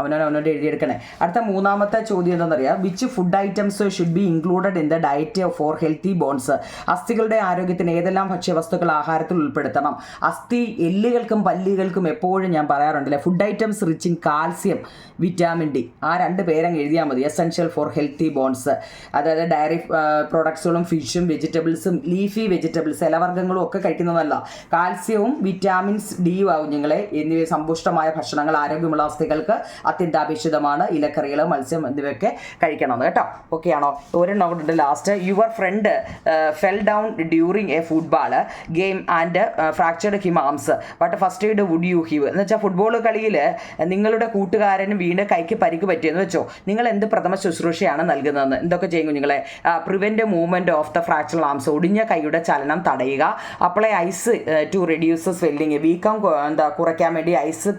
അവനോട് എഴുതിയെടുക്കണേ. അടുത്ത മൂന്നാമത്തെ ചോദ്യം എന്താണെന്നറിയാം. Which food items should be included in the diet for healthy bones? അസ്ഥികളുടെ ആരോഗ്യത്തിന് ഏതെല്ലാം ഭക്ഷ്യവസ്തുക്കൾ ആഹാരത്തിൽ ഉൾപ്പെടുത്തണം? അസ്ഥി എല്ലുകൾക്കും പല്ലുകൾക്കും എപ്പോഴും ഞാൻ പറയാറുണ്ടല്ലേ, food items rich in calcium, vitamin D, ആ 2 പേരങ്ങ് എഴുതിയാൽ മതി. Essential for healthy bones. അതായത് ഡയറി പ്രോഡക്ട്സുകളും ഫിഷും വെജിറ്റബിൾസും ലീഫി വെജിറ്റബിൾസ് ഇലവർഗ്ഗങ്ങളും ഒക്കെ കഴിക്കുന്നതല്ല. കാൽസ്യവും വിറ്റാമിൻസ് ഡിയും ആവും നിങ്ങളെ എന്നിവ സമ്പുഷ്ടമായ ഭക്ഷണങ്ങൾ ആരോഗ്യമുള്ള അസ്ഥികൾക്ക് അത്യന്താപേക്ഷിതമാണ്. ഇലക്കറികൾ, മത്സ്യം എന്നിവയൊക്കെ കഴിക്കണം കേട്ടോ. ഓക്കെ ആണോ? ഒരെണ്ണം കൂടെ last. Your friend fell down during a football game and fractured him arms, but first aid would you have? എന്ന് വെച്ചാൽ ഫുട്ബോൾ കളിയിൽ നിങ്ങളുടെ കൂട്ടുകാരന് വീണ് കൈക്ക് പരിക്ക് പറ്റിയെന്ന് വെച്ചോ, നിങ്ങൾ എന്ത് പ്രഥമ ശുശ്രൂഷയാണ് നൽകുന്നതെന്ന്? എന്തൊക്കെ ചെയ്യും നിങ്ങളെ? Prevent movement of the fractured arms, ഒടിഞ്ഞ കൈയുടെ ചലനം തടയുക. Apply ice to reduce swelling, വീക്കം കുറയ്ക്കാൻ വേണ്ടി ഐസ്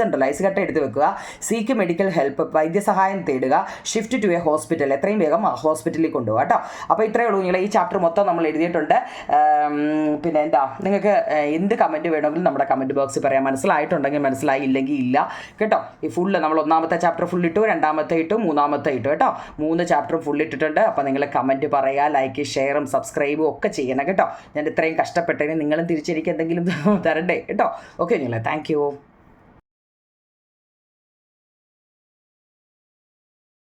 ഉണ്ടല്ലോ, ഐസ് കട്ട എടുത്ത് വെക്കുക. സീക്ക് മെഡിക്കൽ ഹെൽപ്പ്, വൈദ്യസഹായം തേടുക. ഷിഫ്റ്റ് ടു എ ഹോസ്പിറ്റൽ, എത്രയും വേഗം ഹോസ്പിറ്റലിൽ കൊണ്ടുപോകുക കേട്ടോ. അപ്പോൾ ഇത്രയേ ഉള്ളൂ നിങ്ങൾ. ഈ ചാപ്റ്റർ മൊത്തം നമ്മൾ എഴുതിയിട്ടുണ്ട്. പിന്നെ എന്താ, നിങ്ങൾക്ക് എന്ത് കമൻറ്റ് വേണമെങ്കിലും നമ്മുടെ കമൻറ്റ് ബോക്സിൽ പറയാം. മനസ്സിലായിട്ടുണ്ടെങ്കിൽ മനസ്സിലായില്ലെങ്കിൽ ഇല്ല കേട്ടോ. ഈ ഫുള്ള് നമ്മൾ 1ാമത്തെ ചാപ്റ്റർ ഫുൾ ഇട്ടു, 2ാമത്തെ ഇട്ടു, 3ാമത്തെ ഇട്ടു കേട്ടോ. 3 ചാപ്റ്റർ ഫുൾ ഇട്ടിട്ടുണ്ട്. അപ്പോൾ നിങ്ങൾ കമൻറ്റ് പറയുക, ലൈക്ക്, ഷെയറും സബ്സ്ക്രൈബും ഒക്കെ ചെയ്യണം കേട്ടോ. ഞാൻ ഇത്രയും കഷ്ടപ്പെട്ടതിന് നിങ്ങളും തിരിച്ചെനിക്ക് എന്തെങ്കിലും തരണ്ടേ കേട്ടോ. ഓക്കെ നിങ്ങളെ, താങ്ക് യു.